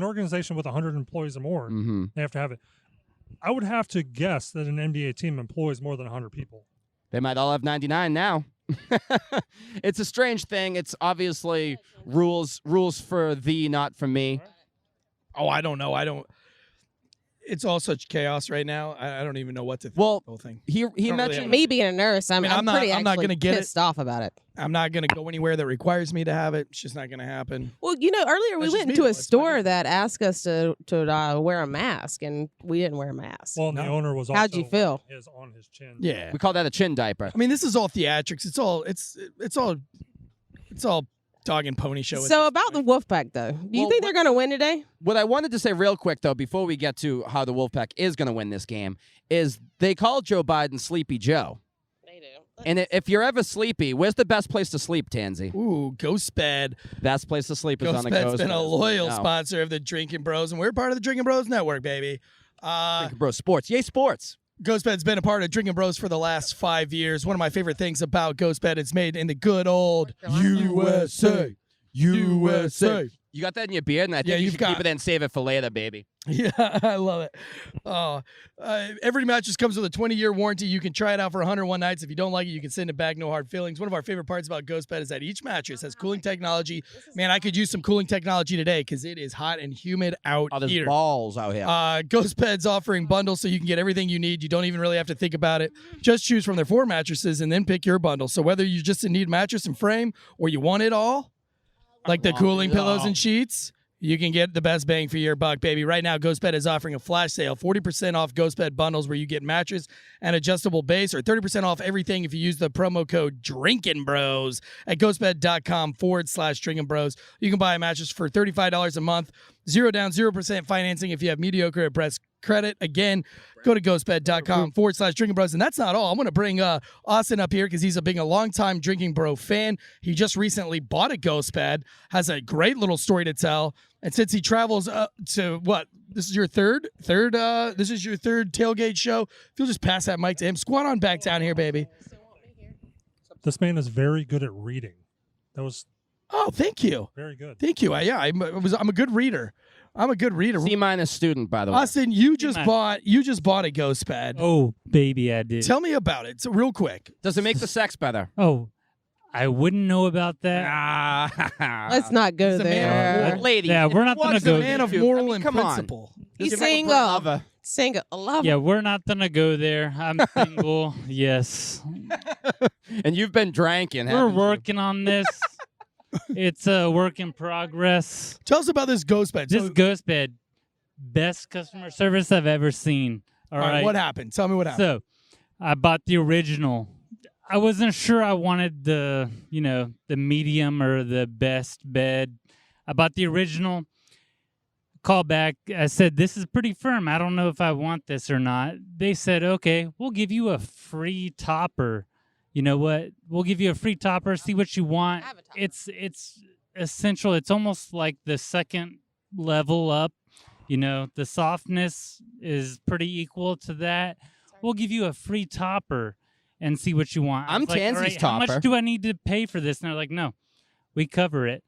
organization with 100 employees or more, Mm-hmm. they have to have it. I would have to guess that an NBA team employs more than 100 people. They might all have 99 now. It's a strange thing. It's obviously rules for thee, not for me. Oh, I don't know. It's all such chaos right now. I don't even know what to think. Well, the whole thing. he really mentioned Me being a nurse, I'm I'm not- pretty I'm not actually gonna get it. pissed off about it. I'm not going to go anywhere that requires me to have it. It's just not going to happen. Well, earlier we That's went just me, into though. a It's not store good. that asked us to wear a mask, and we didn't wear a mask. Well, and the No. owner was also How'd you feel? on his chin. Yeah. we call that a chin diaper. I mean, this is all theatrics. It's all dog and pony show. at So this about the point. Wolfpack, though, do you Well, think they're going to win today? What I wanted to say real quick, though, before we get to how the Wolfpack is going to win this game, is they call Joe Biden Sleepy Joe. They do. And if you're ever sleepy, where's the best place to sleep, Tansy? Ooh, Ghost Bed. Best place to sleep is on the Ghostbed's Ghost been a Bed. loyal No. sponsor of the Drinking Bros, and we're part of the Drinking Bros Network, baby. Bro, sports. Yay, sports. GhostBed's been a part of Drinking Bros for the last 5 years. One of my favorite things about GhostBed, it's made in the good old USA. USA. You got that in your beard, and I think Yeah, you you've should got- keep it and save it for later, baby. Yeah, I love it. Every mattress comes with a 20-year warranty. You can try it out for 101 nights. If you don't like it, you can send it back. No hard feelings. One of our favorite parts about GhostBed is that each mattress has cooling technology. Man, I could use some cooling technology today because it is hot and humid out Oh, there's here. balls out here. GhostBed's offering bundles so you can get everything you need. You don't even really have to think about it. Just choose from their 4 mattresses and then pick your bundle. So whether you just need mattress and frame or you want it all, like the cooling pillows and sheets, you can get the best bang for your buck, baby. Right now, GhostBed is offering a flash sale, 40% off GhostBed bundles where you get mattress and adjustable base, or 30% off everything if you use the promo code Drinkin' Bros at ghostbed.com/Drinkin' Bros. You can buy a mattress for $35 a month, 0 down, 0% financing if you have mediocre at press credit. Again, go to ghostbed.com/Drinkin' Bros. And that's not all. I'm going to bring Austin up here because he's a longtime Drinking Bro fan. He just recently bought a Ghostbed, has a great little story to tell. And since he travels to what? This is your third tailgate show. If you'll just pass that mic to him. Squat on back down here, baby. This man is very good at reading. That was Oh, thank you. very good. Thank you. I'm a good reader. I'm a good reader. C- student, by the way. Austin, you just Nice. bought a Ghostbed. Oh, baby, I did. Tell me about it. So real quick. Does it make the sex better? Oh, I wouldn't know about that. Let's not go He's a man there. of war. Lady. Yeah, we're not watch gonna the go He's a man of YouTube. moral I mean, and come on. principle. He's Just like a single. brother. Single. I love Yeah, him. we're not gonna go there. I'm single. Yes, And you've been drinking. we're haven't you? working on this. It's a work in progress. Tell us about this Ghostbed. This So, Ghostbed, best customer service I've ever seen. All all right, right. what happened? Tell me what happened. So, I bought the original. I wasn't sure I wanted the medium or the best bed. I bought the original. Call back. I said, this is pretty firm. I don't know if I want this or not. They said, okay, we'll give you a free topper. You know what? We'll give you a free topper. See what you want. I have a topper. It's essential. It's almost like the second level up. The softness is pretty equal to that. We'll give you a free topper and see what you want. I I'm was like, all Tansy's right, how topper. much do I need to pay for this? And they're like, no, we cover it.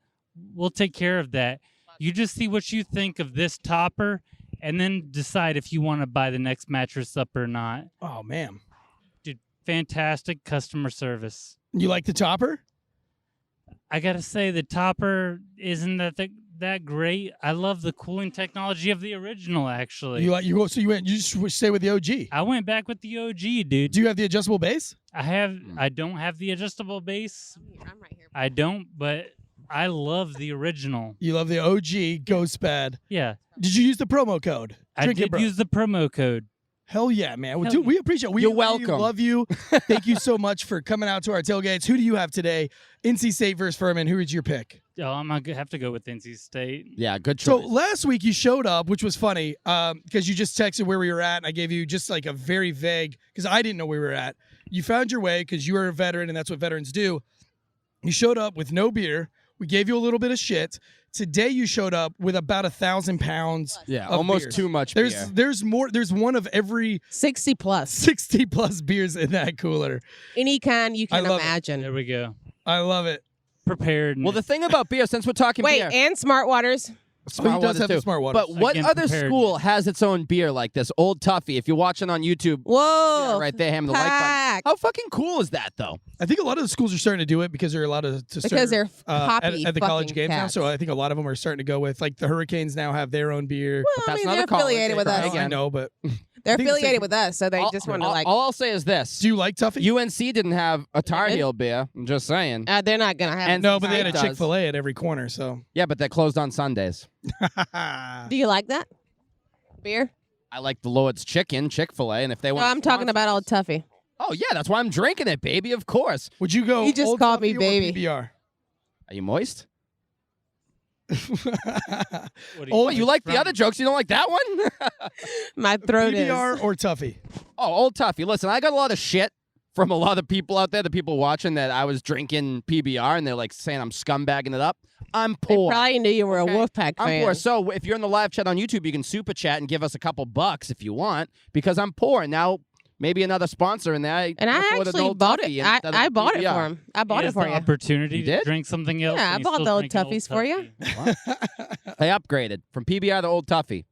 We'll take care of that. You just see what you think of this topper and then decide if you want to buy the next mattress up or not. Oh man, Dude, fantastic customer service. you like the topper? I got to say, the topper isn't that great. I love the cooling technology of the original, actually. You just stay with the OG. I went back with the OG, dude. Do you have the adjustable base? I don't have the adjustable base. I'm right here. I don't, but I love the original. You love the OG Ghostbed. Yeah, Did you use the promo code? I Drink It did Bro. use the promo code. Hell yeah, man. Well, Hell dude, yeah. we appreciate it. You're We welcome. love you. Thank you so much for coming out to our tailgates. Who do you have today? NC State versus Furman. Who is your pick? Oh, I'm gonna have to go with NC State. Yeah, good So choice. last week you showed up, which was funny because you just texted where we were at, and I gave you just like a very vague, because I didn't know where we were at. You found your way because you were a veteran, and that's what veterans do. You showed up with no beer. We gave you a little bit of shit. Today you showed up with about 1,000 pounds. yeah, of almost beers. too much beer. There's more. There's one of every 60 plus. 60 plus beers in that cooler. Any kind you I can love it. imagine. There we go. I love it. Prepared. Well, the thing about beer, since we're talking Wait, beer, and Smart Waters. Oh, he does waters have the too. smart water. But what Again, other prepared. school has its own beer like this? Old Tuffy. If you're watching on YouTube, Whoa. right there, hammer the like button. Pack. How fucking cool is that, though? I think a lot of the schools are starting to do it because they're allowed to serve, Because they're at poppy the college fucking games now. cats. So I think a lot of them are starting to go with, like, the Hurricanes now have their own beer. Well, I that's mean, not a they're college, affiliated they with try us. again. I know, but They're I think it's affiliated like- with us, so they just want to like. all I'll say is this: do you like Tuffy? UNC didn't have a Tar did? Heel beer. I'm just saying. They're not gonna have. And- no, but they had a Does. Chick-fil-A at every corner. So Yeah, but they're closed on Sundays. Do you like that beer? I like the Lord's Chicken, Chick-fil-A, and if they No, want, I'm talking about Old Tuffy. Oh yeah, that's why I'm drinking it, baby. Of course. would you go? You just Old called me Tuffy or baby. PBR? Are you moist? What do Old- Oh, you like the other jokes? You don't like that one? My throat PBR is. or Tuffy? Oh, Old Tuffy. Listen, I got a lot of shit from a lot of people out there, the people watching, that I was drinking PBR, and they're like saying I'm scumbagging it up. I'm They poor. probably knew you were Okay. a Wolfpack I'm fan. poor. So if you're in the live chat on YouTube, you can super chat and give us a couple bucks if you want, because I'm poor. Now maybe another sponsor in there. And I Afford an actually Old bought Tuffy it. instead of I bought it PBR. for him. I bought He it has for the you. opportunity You to did? drink something else. Yeah, I and he's bought still the Old drinking Toughies for you. Tuffy. They upgraded from PBR to Old Tuffy.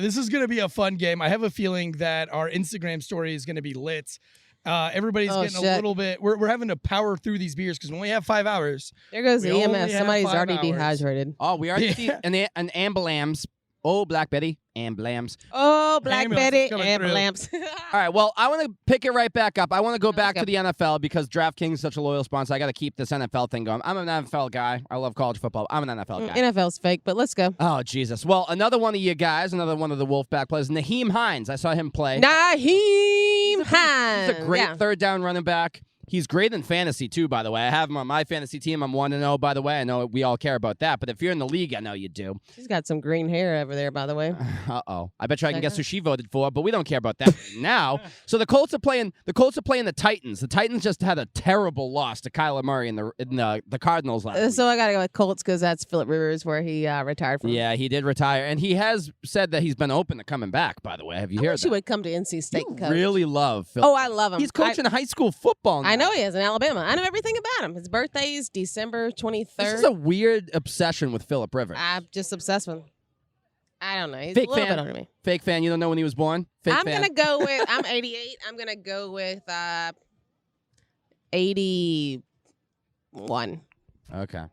This is going to be a fun game. I have a feeling that our Instagram story is going to be lit. Everybody's Oh, getting a shit. little bit. We're having to power through these beers because we only have 5 hours. There goes We the only EMS. have Somebody's 5 already hours. dehydrated. Oh, we already see an ambulance. Oh, Black Betty, ambulance. Oh, Black Ambulance is Betty, coming through. ambulance. All right, well, I want to pick it right back up. I want to go Let's back go. to the NFL because DraftKings is such a loyal sponsor. I got to keep this NFL thing going. I'm an NFL guy. I love college football. I'm an NFL guy. NFL's fake, but let's go. Oh, Jesus. Well, another one of you guys, another one of the Wolfpack players, Naheem Hines. I saw him play. Naheem Hines. He's a great Yeah. third down running back. He's great in fantasy, too, by the way. I have him on my fantasy team. I'm 1-0, by the way. I know we all care about that. But if you're in the league, I know you do. She's got some green hair over there, by the way. Uh-oh. I bet you I can Check guess out. who she voted for, but we don't care about that right now. So the Colts are playing the Titans. The Titans just had a terrible loss to Kyler Murray in the Cardinals last week. So I got to go with Colts because that's Philip Rivers where he retired from. Yeah, he did retire, and he has said that he's been open to coming back, by the way. Have you I heard wish he that? would come to NC State You and coach. really love Phil. Oh, I love him. He's coaching high school football now. I know he is in Alabama. I know everything about him. His birthday is December 23rd. This is a weird obsession with Philip Rivers. I'm just obsessed with him. I don't know. He's Fake a little fan. bit older than me. Fake fan, you don't know when he was born? Fake I'm fan. going to go with, I'm 88. I'm going to go with 81. Okay.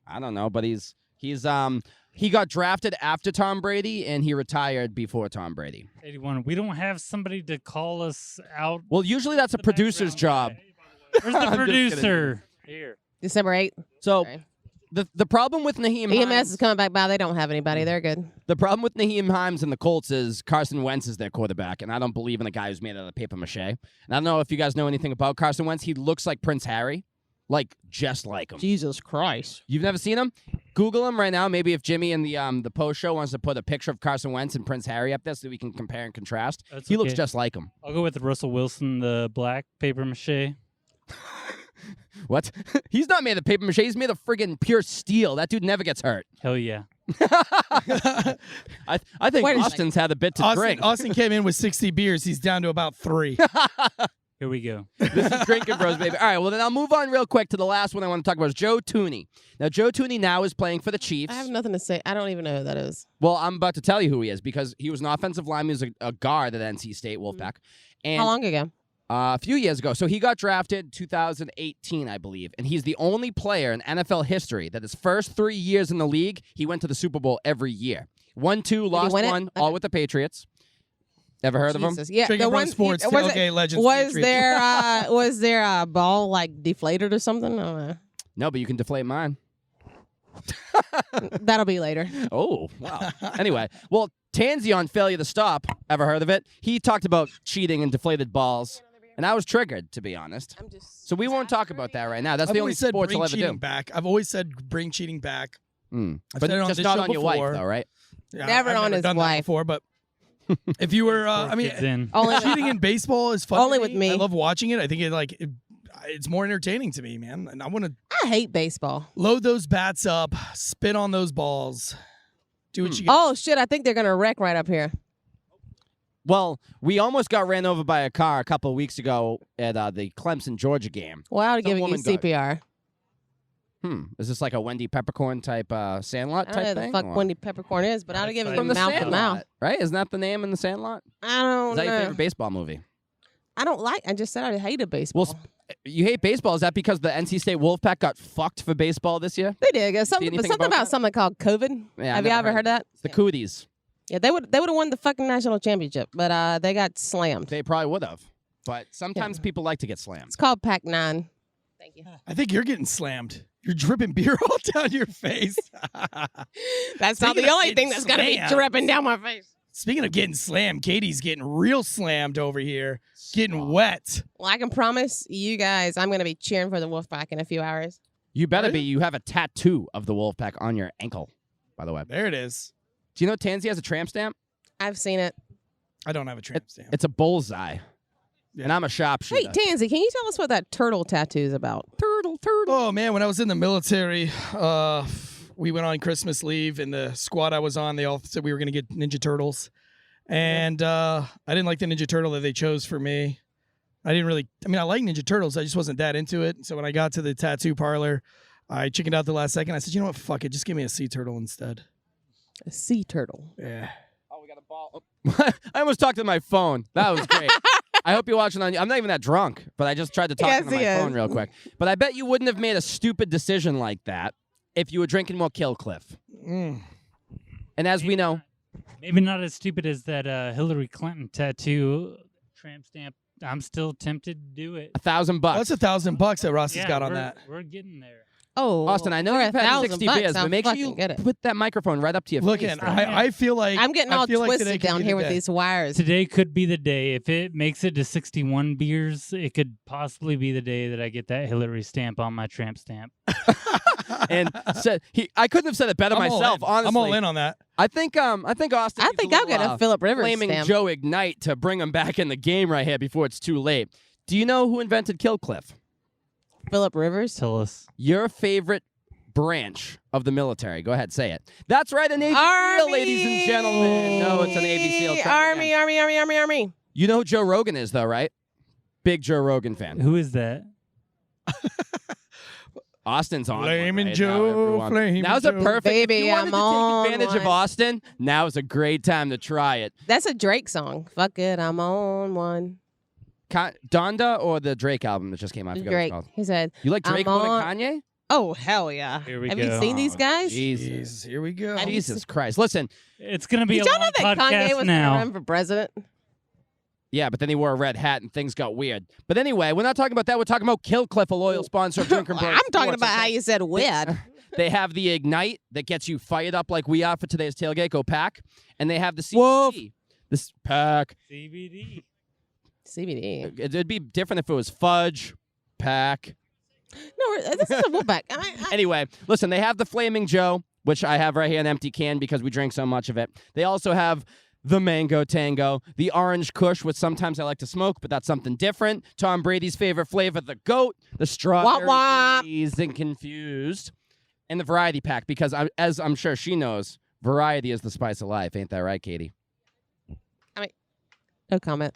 I don't know, but he got drafted after Tom Brady and he retired before Tom Brady. 81. We don't have somebody to call us out. Well, usually that's a the producer's job. background guy. Where's the I'm just kidding. producer? Here. December 8th. So Sorry. the problem with Naheem EMS Hines, is coming back by. They don't have anybody. They're good. the problem with Naheem Hines and the Colts is Carson Wentz is their quarterback, and I don't believe in a guy who's made out of paper mache. And I don't know if you guys know anything about Carson Wentz. He looks like Prince Harry, like just like him. Jesus Christ. You've never seen him? Google him right now. Maybe if Jimmy in the post show wants to put a picture of Carson Wentz and Prince Harry up there so we can compare and contrast. That's He looks okay. just like him. I'll go with Russell Wilson, the black paper mache. What? He's not made of paper mache. He's made of friggin' pure steel. That dude never gets hurt. Hell yeah. I think Wait a Austin's had a bit to drink. Austin came in with 60 beers. He's down to about 3. Here we go. This is Drinking Bros, baby. All right, well, then I'll move on real quick to the last one I want to talk about is Joe Tooney. Now, Joe Tooney now is playing for the Chiefs. I have nothing to say. I don't even know who that is. Well, I'm about to tell you who he is because he was an offensive lineman. He was a guard at NC State, Wolfpack. And How long ago? a few years ago. So he got drafted in 2018, I believe. And he's the only player in NFL history that his first 3 years in the league, he went to the Super Bowl every year. 1-2, lost win it? one, all with the Patriots. Ever heard of him? Jesus. Yeah, Drinking the Bros one. Sports, was it- tailgate legends. Was Patriots. there a ball like deflated or something? I don't know. No, but you can deflate mine. That'll be later. Oh, wow. Anyway, well, Tansy on Failure to Stop, ever heard of it? He talked about cheating and deflated balls, and I was triggered, to be honest. I'm just. So we won't talk about that right now. That's I've the only always said sports bring he'll ever cheating do. back. I've always said bring cheating back. Mm. I've But said it on just this not show on your before. wife, though, right? Yeah, Never I've on never his done that wife. before, but if you were, I mean, Kids in. Only, cheating in baseball is fun. Only to with me. I love watching it. I think it's more entertaining to me, man. And I want to I hate baseball. load those bats up, spin on those balls, do what you get. Oh shit! I think they're gonna wreck right up here. Well, we almost got ran over by a car a couple of weeks ago at the Clemson, Georgia game. Well, I'm Some giving you woman got- CPR. Is this like a Wendy Peppercorn type Sandlot I don't know type who the thing? fuck or- Wendy Peppercorn is, but I'll That's give like- you From the mouth to Sandlot, mouth. right? Isn't that the name in the Sandlot? I don't Is that your know. favorite baseball movie? I don't like. I just said I hated baseball. Well, you hate baseball. Is that because the NC State Wolfpack got fucked for baseball this year? they did. Something, anything something about about that? something called COVID. Yeah, I Have you never ever heard of that? It's the Cooties. Yeah, they would have won the fucking national championship, but they got slammed. They probably would have. But sometimes people like to get slammed. It's called Pac-9. Thank you. I think you're getting slammed. You're dripping beer all down your face. That's Speaking not the of only getting thing that's gonna be slammed. dripping down my face. Speaking of getting slammed, Katie's getting real slammed over here, getting wet. Well, I can promise you guys, I'm gonna be cheering for the Wolfpack in a few hours. You better Are be. you? You have a tattoo of the Wolfpack on your ankle, by the way. There it is. Do you know Tansy has a tramp stamp? I've seen it. I don't have a tramp stamp. It's a bullseye. Yeah. And I'm a sharpshooter. Hey, Tansy, can you tell us what that turtle tattoo is about? turtle. Oh man, when I was in the military, we went on Christmas leave, and the squad I was on, they all said we were going to get Ninja Turtles, And I didn't like the Ninja Turtle that they chose for me. I like Ninja Turtles. I just wasn't that into it. So when I got to the tattoo parlor, I chickened out the last second. I said, you know what? Fuck it. Just give me a sea turtle instead. A sea turtle. Yeah. Oh, we got a ball. I almost talked to my phone. That was great. I hope you're watching on. I'm not even that drunk, but I just tried to talk Yes, to my he is. phone real quick. But I bet you wouldn't have made a stupid decision like that if you were drinking more Killcliff. Mm. And as we know, Maybe not as stupid as that Hillary Clinton tattoo tramp stamp. I'm still tempted to do it. $1,000. That's $1,000 that Ross has got on we're- that. We're getting there. Oh, Austin, I know for you've had 60 $1,000, beers, but I'll make sure you fucking get it. put that microphone right up to your Look, face. in, there. I feel like I'm getting I all feel like today twisted could down be here the with day. these wires. Today could be the day. If it makes it to 61 beers, it could possibly be the day that I get that Hillary stamp on my tramp stamp. And I couldn't have said it better I'm all myself. in. Honestly, I'm all in on that. I think Austin. I needs think a I'll little, get a Philip Rivers Flaming stamp. Joe Ignite to bring him back in the game right here before it's too late. Do you know who invented Killcliff? Philip Rivers. Tell us. Your favorite branch of the military. Go ahead, say it. That's right, a Navy Army. SEAL, ladies and gentlemen. No, it's a Navy SEAL. Try it again. Army. You know who Joe Rogan is, though, right? Big Joe Rogan fan. Who is that? Austin's on. Flamin' one right Joe, now, everyone. Flamin' Now's a Joe. perfect. If Baby, you wanted I'm to on take advantage of one. Austin, now is a great time to try it. That's a Drake song. Fuck it, I'm on one. Donda or the Drake album that just came out? I forgot what Drake. it's called. He said, You like Drake I'm more on- than Kanye? "Oh hell yeah! Here we Have go. you seen these guys? Jesus. Jeez, here we go. Have you Jesus Christ. Listen, It's going to be Did a y'all know long that Kanye podcast was now. gonna run for president? yeah, but then he wore a red hat and things got weird. But anyway, we're not talking about that. We're talking about Killcliff, a loyal sponsor of Drinking Bros. I'm talking Sports, about how okay? you said weird. They have the Ignite that gets you fired up like we are for today's tailgate. Go pack. And they have the Wolf. CBD. This pack. CBD. CBD. It'd be different if it was fudge, pack. No, this is a Wolfpack. Anyway, listen, they have the Flaming Joe, which I have right here, an empty can because we drink so much of it. They also have the Mango Tango, the Orange Kush, which sometimes I like to smoke, but that's something different. Tom Brady's favorite flavor, the goat, the strawberry wah. dazed and confused, and the variety pack because, as I'm sure she knows, variety is the spice of life. Ain't that right, Katie? No comment.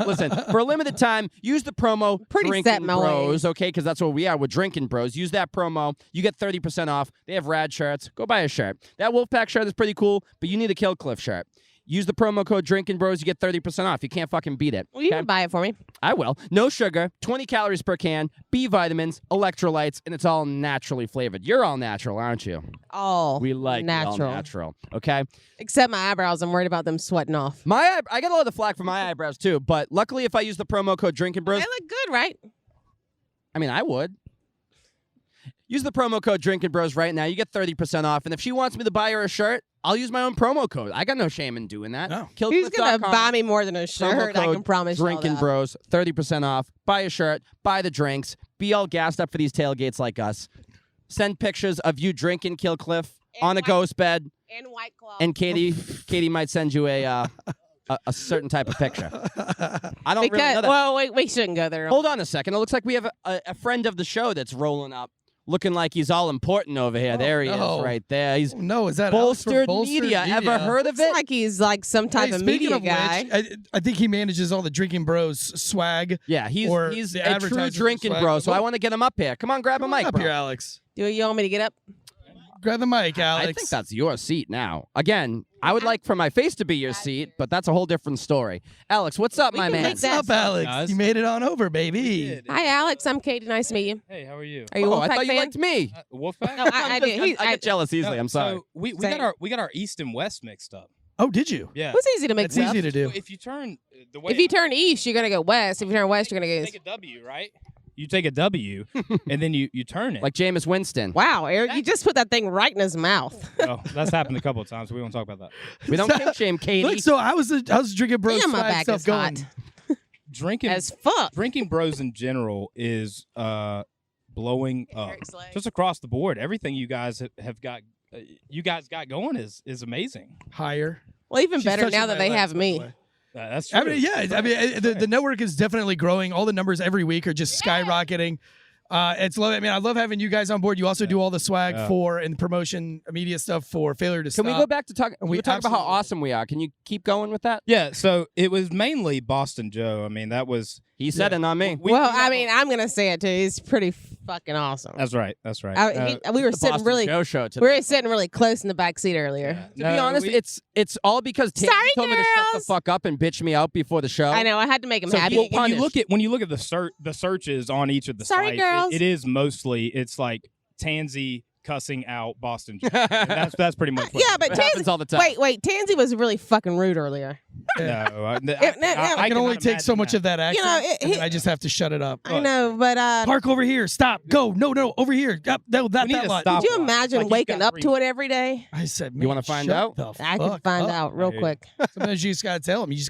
Listen, for a limited time, use the promo Pretty Drinking set in my Bros, ways. okay? Because that's what we are. We're Drinking Bros. Use that promo. You get 30% off. They have rad shirts. Go buy a shirt. That Wolfpack shirt is pretty cool, but you need a Killcliff shirt. Use the promo code Drinking Bros. You get 30% off. You can't fucking beat it. Well, you okay? can buy it for me. I will. No sugar, 20 calories per can, B vitamins, electrolytes, and it's all naturally flavored. You're all natural, aren't you? All We like the all natural. natural, okay? Except my eyebrows. I'm worried about them sweating off. I get a lot of flack for my eyebrows too, but luckily if I use the promo code Drinking Bros, They look good, right? I mean, I would. Use the promo code Drinking Bros right now. You get 30% off. And if she wants me to buy her a shirt, I'll use my own promo code. I got no shame in doing that. No. Who's gonna Killcliff.com, buy me more than a shirt? I code can promise you all Drinking that. Bros, 30% off. Buy a shirt, buy the drinks, be all gassed up for these tailgates like us. Send pictures of you drinking Killcliff on a White- ghost bed, And White Claw. and Katie might send you a certain type of picture. I don't really know that. well, we shouldn't go there. Hold on a second. It looks like we have a friend of the show that's rolling up, looking like he's all important over here. There he no. is, right there. He's No, is that Alex from Bolstered Media. Ever heard of Looks it? like he's like some type Hey, of speaking media of guy. which, I think he manages all the Drinking Bros swag. Yeah, he's or he's the a true advertising drinking swag. bro. So I Well, want to get him up here. Come on, grab a Come on mic, up bro. here, Alex. Do you want me to get up? Grab the mic, Alex. I think that's your seat now. Again, I would like for my face to be your seat, but that's a whole different story. Alex, what's up, We my can man? make What's that- up, Alex? guys. You made it on over, baby. Hi, Alex. I'm Katie. Nice to meet you. Hey, how are you? Are you a Oh, I Wolfpack thought you fan? liked me. Wolfpack? No, I do. I get jealous easily. No, I'm sorry. So we Same. got our east and west mixed up. Oh, did you? Yeah. What's easy to make It's left? easy to do. So if you turn the way If you turn east, you're gonna go west. If you turn west, you're gonna you go take east. a W, right? You take a W and then you turn it. Like Jameis Winston. Wow, Eric, you just put that thing right in his mouth. Oh, that's happened a couple of times. We won't talk about that. We don't kink shame Katie. Look, so how's the Drinking Bros Damn, my swag back stuff is going? hot Drinking as fuck. drinking bros in general is blowing up. Eric's leg. Just across the board. Everything you guys have got you guys got going is amazing. Higher. Well, even She's better touching now that my they legs, have by the me. way. That's true. I mean, yeah. I mean, the network is definitely growing. All the numbers every week are just skyrocketing. It's love. I mean, I love having you guys on board. You also do all the swag for and promotion media stuff for Failure to Stop. Can we go back to talk? And We we talk about how absolutely- awesome we are. Can you keep going with that? Yeah, so it was mainly Boston Joe. I mean, that was. He said it, not me. Well, I mean, I'm gonna say it too. He's pretty fucking awesome. That's right. That's right. We were The sitting Boston really, Joe show today. we were sitting really close in the back seat earlier. To be honest, it's all because Tansy Sorry, told me to shut the girls. fuck up and bitch me out before the show. I know. I had to make him So happy. he- when you punished. look at the searches on each of the Sorry, sites, girls. it is mostly it's like Tansy cussing out Boston Joe. And that's pretty much what Yeah, but It happens Tansy. all the time. Wait. Tansy was really fucking rude earlier. no, I I can only cannot take so imagine much that. of that accent. know, and then I just have to shut it up. I know, but Park over here. Stop. Go. No. Over here. Up. No, We that need to lot. stop. could you Like, imagine he's waking got up three- to it every day? I said, You wanna man, find shut out? the I can fuck find up. out real Dude. quick. Sometimes you just gotta tell them. You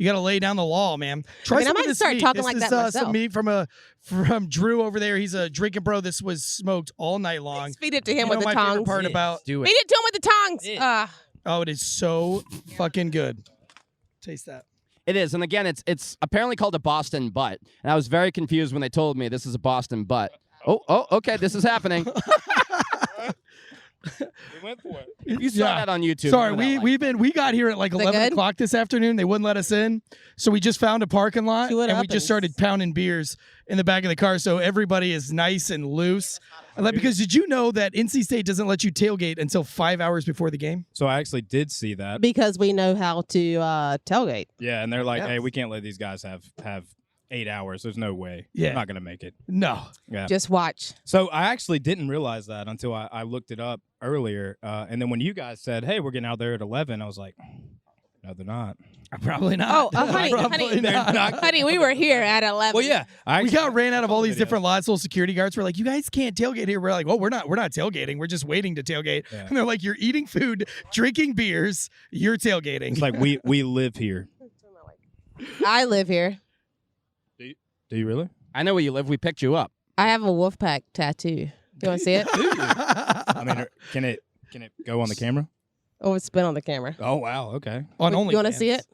gotta lay down the law, man. Try I mean, I some of might this start meat. talking This like is, that some myself. meat from Drew over there. He's a drinking bro. This was smoked all night long. Let's feed it to him You with know the my favorite tongs. part about Do Feed it. it to him with the tongs. Yeah. oh, it is so fucking good. Taste that. It is, and again, it's apparently called a Boston butt, and I was very confused when they told me this is a Boston butt. Oh, okay, this is happening. We went for it. If you saw Yeah. that on YouTube. Sorry, you know that, we got here at like Is it 11 good? o'clock this afternoon. They wouldn't let us in, so we just found a parking lot Chew it and we up just and- started pounding beers in the back of the car, so everybody is nice and loose. Because did you know that NC State doesn't let you tailgate until 5 hours before the game? So I actually did see that. Because we know how to tailgate. Yeah, and they're like, Yeah. "Hey, we can't let these guys have 8 hours. There's no way. Yeah. They're not gonna make it." No. Yeah. Just watch. So I actually didn't realize that until I looked it up earlier. And then when you guys said, "Hey, we're getting out there at 11," I was like, "No, they're not." Probably not. Oh, honey, Probably honey. not. Honey, we were here at 11. Well, yeah, I We actually got ran out of all these videos. different lots. Little security guards were like, "You guys can't tailgate here." We're like, "Well, we're not tailgating. We're just waiting to tailgate." Yeah. And they're like, "You're eating food, drinking beers. You're tailgating." It's like we live here. I live here. Do you really? I know where you live. We picked you up. I have a Wolfpack tattoo. You want to see it? I mean, can it go on the camera? Oh, it's been on the camera. Oh wow, okay, on You want to OnlyFans. see it?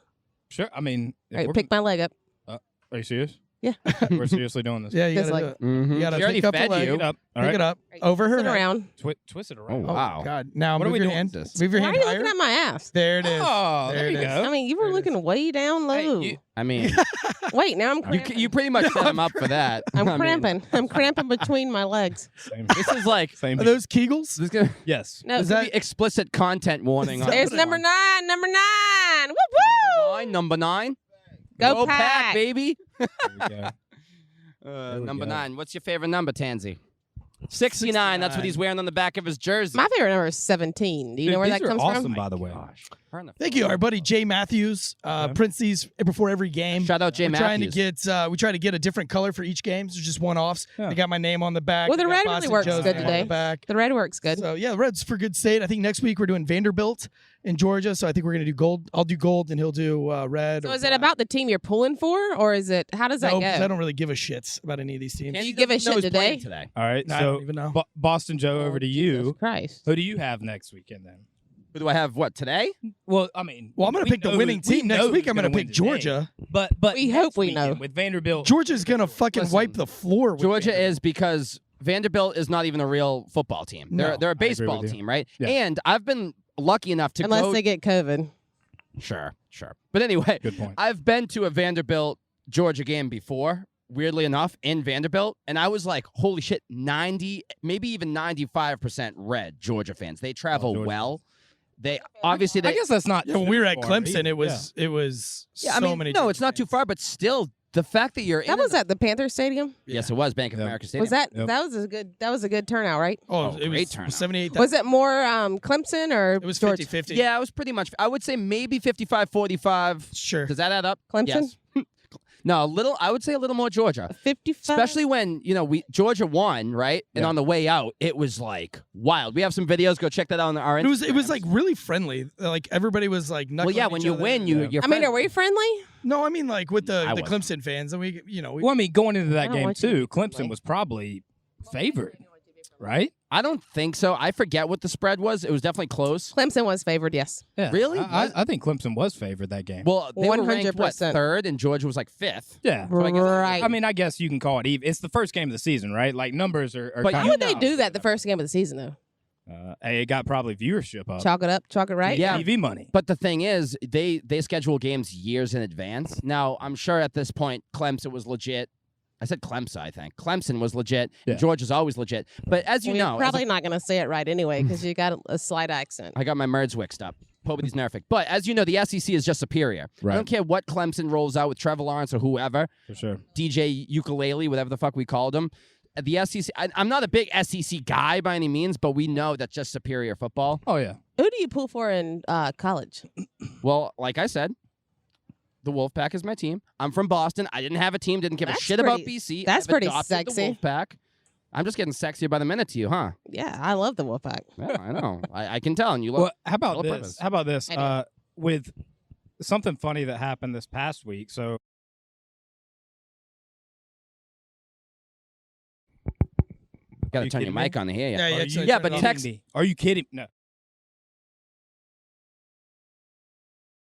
sure. I mean, if All right, we're- pick my leg up. are you serious? Yeah. We're seriously doing this. Yeah, you Just gotta like- do it. Mm-hmm. You gotta she already pick up the fed leg. Pick you. it up. All Pick right. it up over her Sit head. around. Twist it around. Oh, wow. God. Now What are move we your doing? hand. This? Move your Why are hand you higher. looking at my ass? There it is. Oh, There there it you is. go. I mean, you There were it looking way down low. you- I mean, Wait, now I'm you cramping. you pretty much set him up for that. I'm I mean, cramping. I'm cramping between my legs. Same. this is like Same. Are those Kegels? this is gonna, Yes. No, this is gonna be explicit content warning. on there's this number one. 9. Number 9. Woo woo. Number nine. Go Pack, Pack. baby. There we go. we Number go. 9. What's your favorite number, Tansy? 69. That's what he's wearing on the back of his jersey. My favorite number is 17. Do you know where Dude, that these are comes awesome, from? by the way. Gosh. Her in the Thank you, photo. our buddy Jay Matthews. Prints these before every game. Shout out Jay We're trying to Matthews. get we try to get a different color for each game. So just one-offs. Yeah. They got my name on the back. Well, the They got red Boston really works Joe's good name on today. the back. The red works good. So yeah, the red's for good state. I think next week we're doing Vanderbilt in Georgia. So I think we're gonna do gold. I'll do gold and he'll do red. So or is it black. about the team you're pulling for, or is it? How does that No, go? 'cause I don't really give a shit about any of these teams. Do you give a doesn't know shit who's playing today? All right. No, I so don't even know. Boston Joe, over to Jesus you. Christ. Who do you have next weekend then? Who do I have? What today? Well, I mean, Well, I'm gonna we pick the know winning who- we team know next who's week. I'm gonna win pick today. Georgia. But We next hope we weekend know. with Vanderbilt. Georgia's gonna fucking Listen, wipe the floor. With Georgia Vanderbilt. is because Vanderbilt is not even a real football team. They're No, a baseball with you. team, right? Yeah. And I've been lucky enough to Unless go. they get COVID. Sure. But anyway, Good point. I've been to a Vanderbilt Georgia game before. Weirdly enough, in Vanderbilt, and I was like, "Holy shit!" 90, maybe even 95% red Georgia fans. They travel Georgia well. They obviously I they. guess that's not. Yeah, when too we were at far Clemson, either. it was Yeah, so I mean, many. no, Georgia it's not too fans. far, but still, the fact that you're That in was at the Panther Stadium. Yes, it was Bank of Yep. America Stadium. Was that Yep. that was a good turnout, right? Oh, it great was turnout. 78,000. Was it more Clemson or It was Georgia? 50-50. Yeah, it was pretty much. I would say maybe 55-45. Sure. Does that add up? Clemson? Yes. No, a little. I would say a little more Georgia. 55. Especially when Georgia won, right? And Yeah. on the way out, it was like wild. We have some videos. Go check that out on our Instagram. It was like really friendly. Like everybody was like well, knuckling yeah. each When you other. win, Yeah. you're. I mean, are friendly. we friendly? No, I mean like with I the wasn't. Clemson fans, and we Well, I mean, going into I that don't game want you to too, be friendly. Clemson was probably favored. right? I don't think so. I forget what the spread was. It was definitely close. Clemson was favored, yes. Yeah. Really? I think Clemson was favored that game. Well, they were ranked, what, 100%. third, and Georgia was like fifth. yeah. So I guess- Right. I mean, I guess you can call it even. It's the first game of the season, right? Like numbers are But kind How you would they know. do that the first game of the season, though? it got probably viewership up. Chalk it up, chalk it right? Yeah. TV money. But the thing is, they schedule games years in advance. Now, I'm sure at this point, Clemson was legit. I said Clemson, I think. Clemson was legit. Yeah. Georgia's always legit. But as you Well, know, you're probably not going to say it right anyway because you got a slight accent. I got my merds wixed up. Poby's Nerfic. But as you know, the SEC is just superior. I Right. don't care what Clemson rolls out with Trevor Lawrence or whoever, For sure. DJ Ukulele, whatever the fuck we called him. The SEC, I'm not a big SEC guy by any means, but we know that's just superior football. Oh yeah. Who do you pull for in college? Well, like I said, the Wolfpack is my team. I'm from Boston. I didn't have a team, didn't give a That's shit about pretty- BC. that's I've pretty adopted sexy. The Wolfpack. I'm just getting sexier by the minute to you, huh? Yeah, I love the Wolfpack. Yeah, I know. I can tell, and you love. Well, how about all this? purpose. How about this? I do. With something funny that happened this past week. So Got to you turn your kidding me? mic on to hear you. Yeah, Are yeah, you Yeah, but kidding text- me? Are you kidding? No.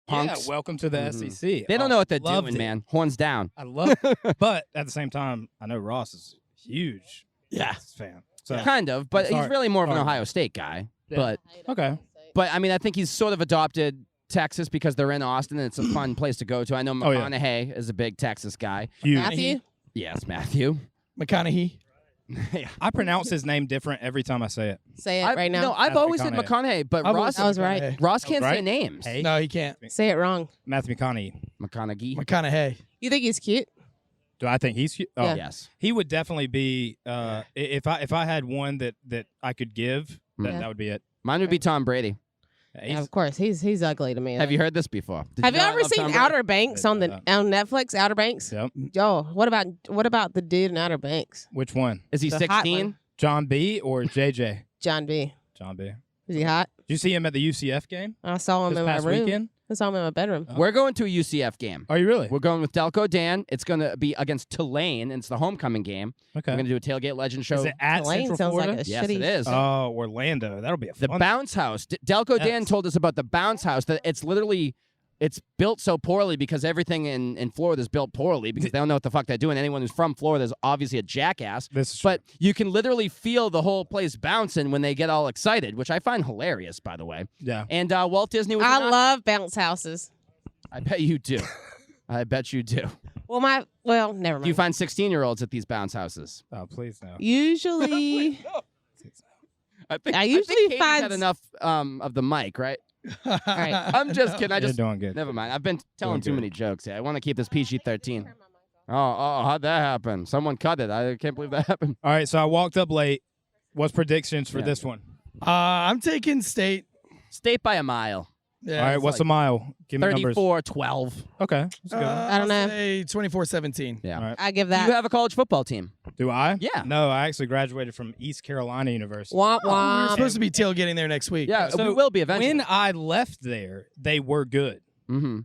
Punks. Yeah, welcome to the Mhm. SEC. They don't know what they're Loved doing, it. man. Horns down. I love it. But at the same time, I know Ross is huge Yeah. Texas fan. So Kind of, but I'm he's sorry. really more of an Sorry. Ohio State guy. Yeah. okay. But I mean, I think he's sort of adopted Texas because they're in Austin and it's a fun place to go to. I know Oh, yeah. McConaughey is a big Texas guy. Huge. Matthew? Yes, Matthew. McConaughey. I pronounce his name different every time I say it. Say it I- right now. No, I've Matthew always said McConaughey. McConaughey, but I've Ross always I was said right. McConaughey. Ross can't say Right? names. Hey. No, he can't. Say it wrong. Matthew McConaughey. McConaughey. McConaughey. You think he's cute? Do I think he's cute? Oh, Yeah. Yes. he would definitely be. If I had one that I could give, Yeah. that would be it. Mine would be Tom Brady. He's- Yeah, of course. He's ugly to me. Have you heard this before? Did Have you know I ever love seen Tom Brady? Outer Banks on Netflix? Outer Banks. Yep. Yo, what about the dude in Outer Banks? Which one? Is he The hot 16? one. John B. or JJ? John B. John B. Is he hot? Did you see him at the UCF game I saw him this in my past room. weekend? I saw him in my bedroom. We're going to a UCF game. Are you really? We're going with Delco Dan. It's going to be against Tulane, and it's the homecoming game. Okay. We're going to do a tailgate legend show. Is it at Tulane Central sounds Florida? like a Yes, shitty. it is. Oh, Orlando. That'll be a The fun. bounce house. Delco Dan Yes. told us about the bounce house that it's built so poorly because everything in Florida is built poorly because they don't know what the fuck they're doing. Anyone who's from Florida is obviously a jackass. This is true. But you can literally feel the whole place bouncing when they get all excited, which I find hilarious, by the way. yeah. And Walt Disney was I in love bounce houses. I bet you do. I bet you do. Well, never Do you mind. find 16-year-olds at these bounce houses? Oh, please no. Usually, I I usually think Katie's find- had enough of the mic, right? All right. I'm just kidding. I You're just doing good. never mind. I've been telling too good. many jokes here. I want to keep this PG-13. Oh, how'd that happen? Someone cut it. I can't believe that happened. All right, so I walked up late. What's predictions for Yeah. this one? I'm taking State. State by a mile. Yeah, All right, it's what's like a mile? Give me numbers. 34-12. Okay, that's good. I don't I'll know. say 24-17. Yeah. All right. I give Do that. you have a college football team? Do I? Yeah. No, I actually graduated from East Carolina University. Womp We're womp. supposed to be tailgating there next week. Yeah, So we will be eventually. When I left there, they were good. Mm-hmm.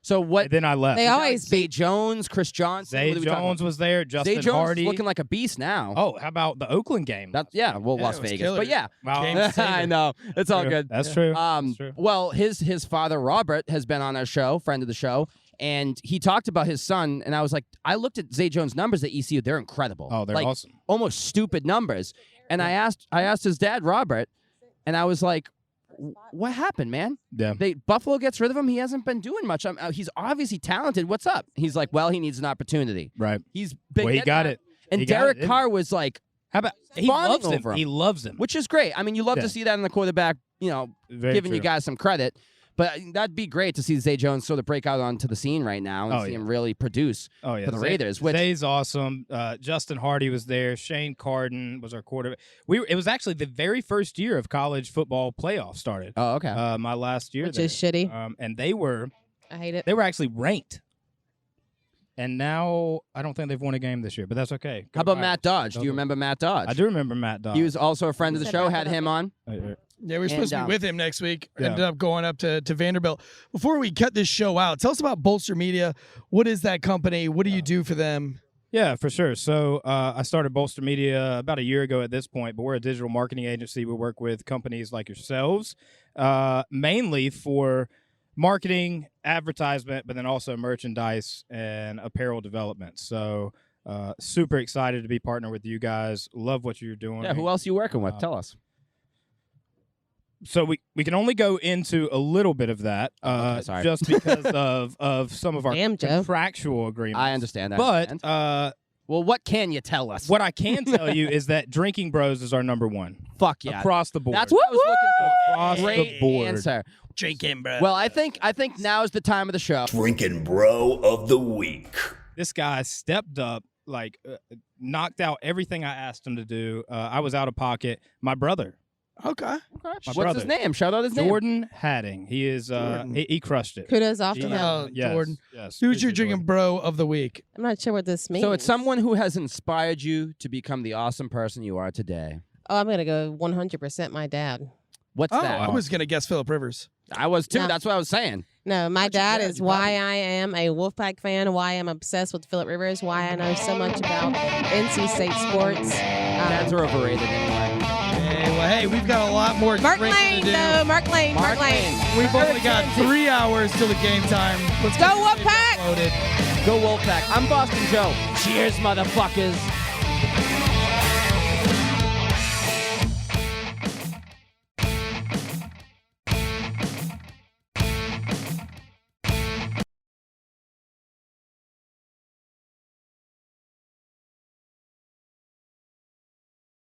So what? And then I left. They always Zay beat. Jones, Chris Johnson. Zay what are we talking Jones was there. about? Justin Zay Jones Hardy. is looking like a beast now. Oh, how about the Oakland game? That's well, Yeah, Las it was Vegas, killer. but yeah. wow. Game I saver. know it's all True. good. That's true. Um, That's true. well, his father Robert has been on our show, friend of the show, and he talked about his son. And I was like, I looked at Zay Jones' numbers at ECU; they're incredible. Oh, they're like, awesome. almost stupid numbers. And I asked his dad Robert, and I was like, what happened, man? Yeah. Buffalo gets rid of him. He hasn't been doing much. He's obviously talented. What's up? He's like, well, he needs an opportunity. Right. He's been Well, he getting got that. it. And He got Derek it, didn't Carr was like, How about he Fawning loves him? over him. He loves him. which is great. I mean, you love Yeah. to see that in the quarterback, Very giving true. you guys some credit. But that'd be great to see Zay Jones sort of break out onto the scene right now and Oh, see yeah. him really produce. Oh yeah, for the Raiders, which- Zay's awesome. Justin Hardy was there. Shane Carden was our quarterback. It was actually the very first year of college football playoff started. Oh, okay. My last year, Which there. is shitty. And they were I hate it. actually ranked. And now I don't think they've won a game this year, but that's okay. Go How about Tigers. Matt Dodge? Do Go you Tigers. remember Matt Dodge? I do remember Matt Dodge. He was also a friend of the Said show. Matt Had Dodge. him on. Yeah, we're supposed to And, be with him next week. Yeah. Ended up going up to Vanderbilt. Before we cut this show out, tell us about Bolster Media. What is that company? What do you do for them? Yeah, for sure. So I started Bolster Media about a year ago at this point, but we're a digital marketing agency. We work with companies like yourselves, mainly for marketing, advertisement, but then also merchandise and apparel development. So super excited to be partnering with you guys. Love what you're doing. Yeah, who else you working with? Tell us. So we can only go into a little bit of that sorry. just because of some of our Damn, Joe. contractual agreements. I understand that. But well, what can you tell us? what I can tell you is that Drinking Bros is our number one Fuck yeah. across the board. That's what I was looking for. Across the Great board. answer. Drinking, bro. Well, I think now's the time of the show. Drinking Bro of the Week. This guy stepped up, like knocked out everything I asked him to do. I was out of pocket. My brother, Okay. What's brother. his name? Shout out his name. Jordan Hadding. He is Jordan. he crushed it. Kudos off to He- him. Oh, yes, Jordan. Yes. Who's your Appreciate drinking Jordan. bro of the week? I'm not sure what this means. So it's someone who has inspired you to become the awesome person you are today. Oh, I'm gonna go 100% my dad. What's Oh, that? I was gonna guess Philip Rivers. I was too. No. That's what I was saying. No, my What's your dad dad? is You why probably- I am a Wolfpack fan, why I'm obsessed with Philip Rivers, why I know so much about NC State sports. Dads are overrated anyway. Hey, we've got a lot more Mark drinking Lane, to do. though. Mark Lane. Mark Lane. We've only got 3 hours till the game time. Let's Go get this Wolfpack! loaded. Go Wolfpack. I'm Boston Joe. Cheers, motherfuckers.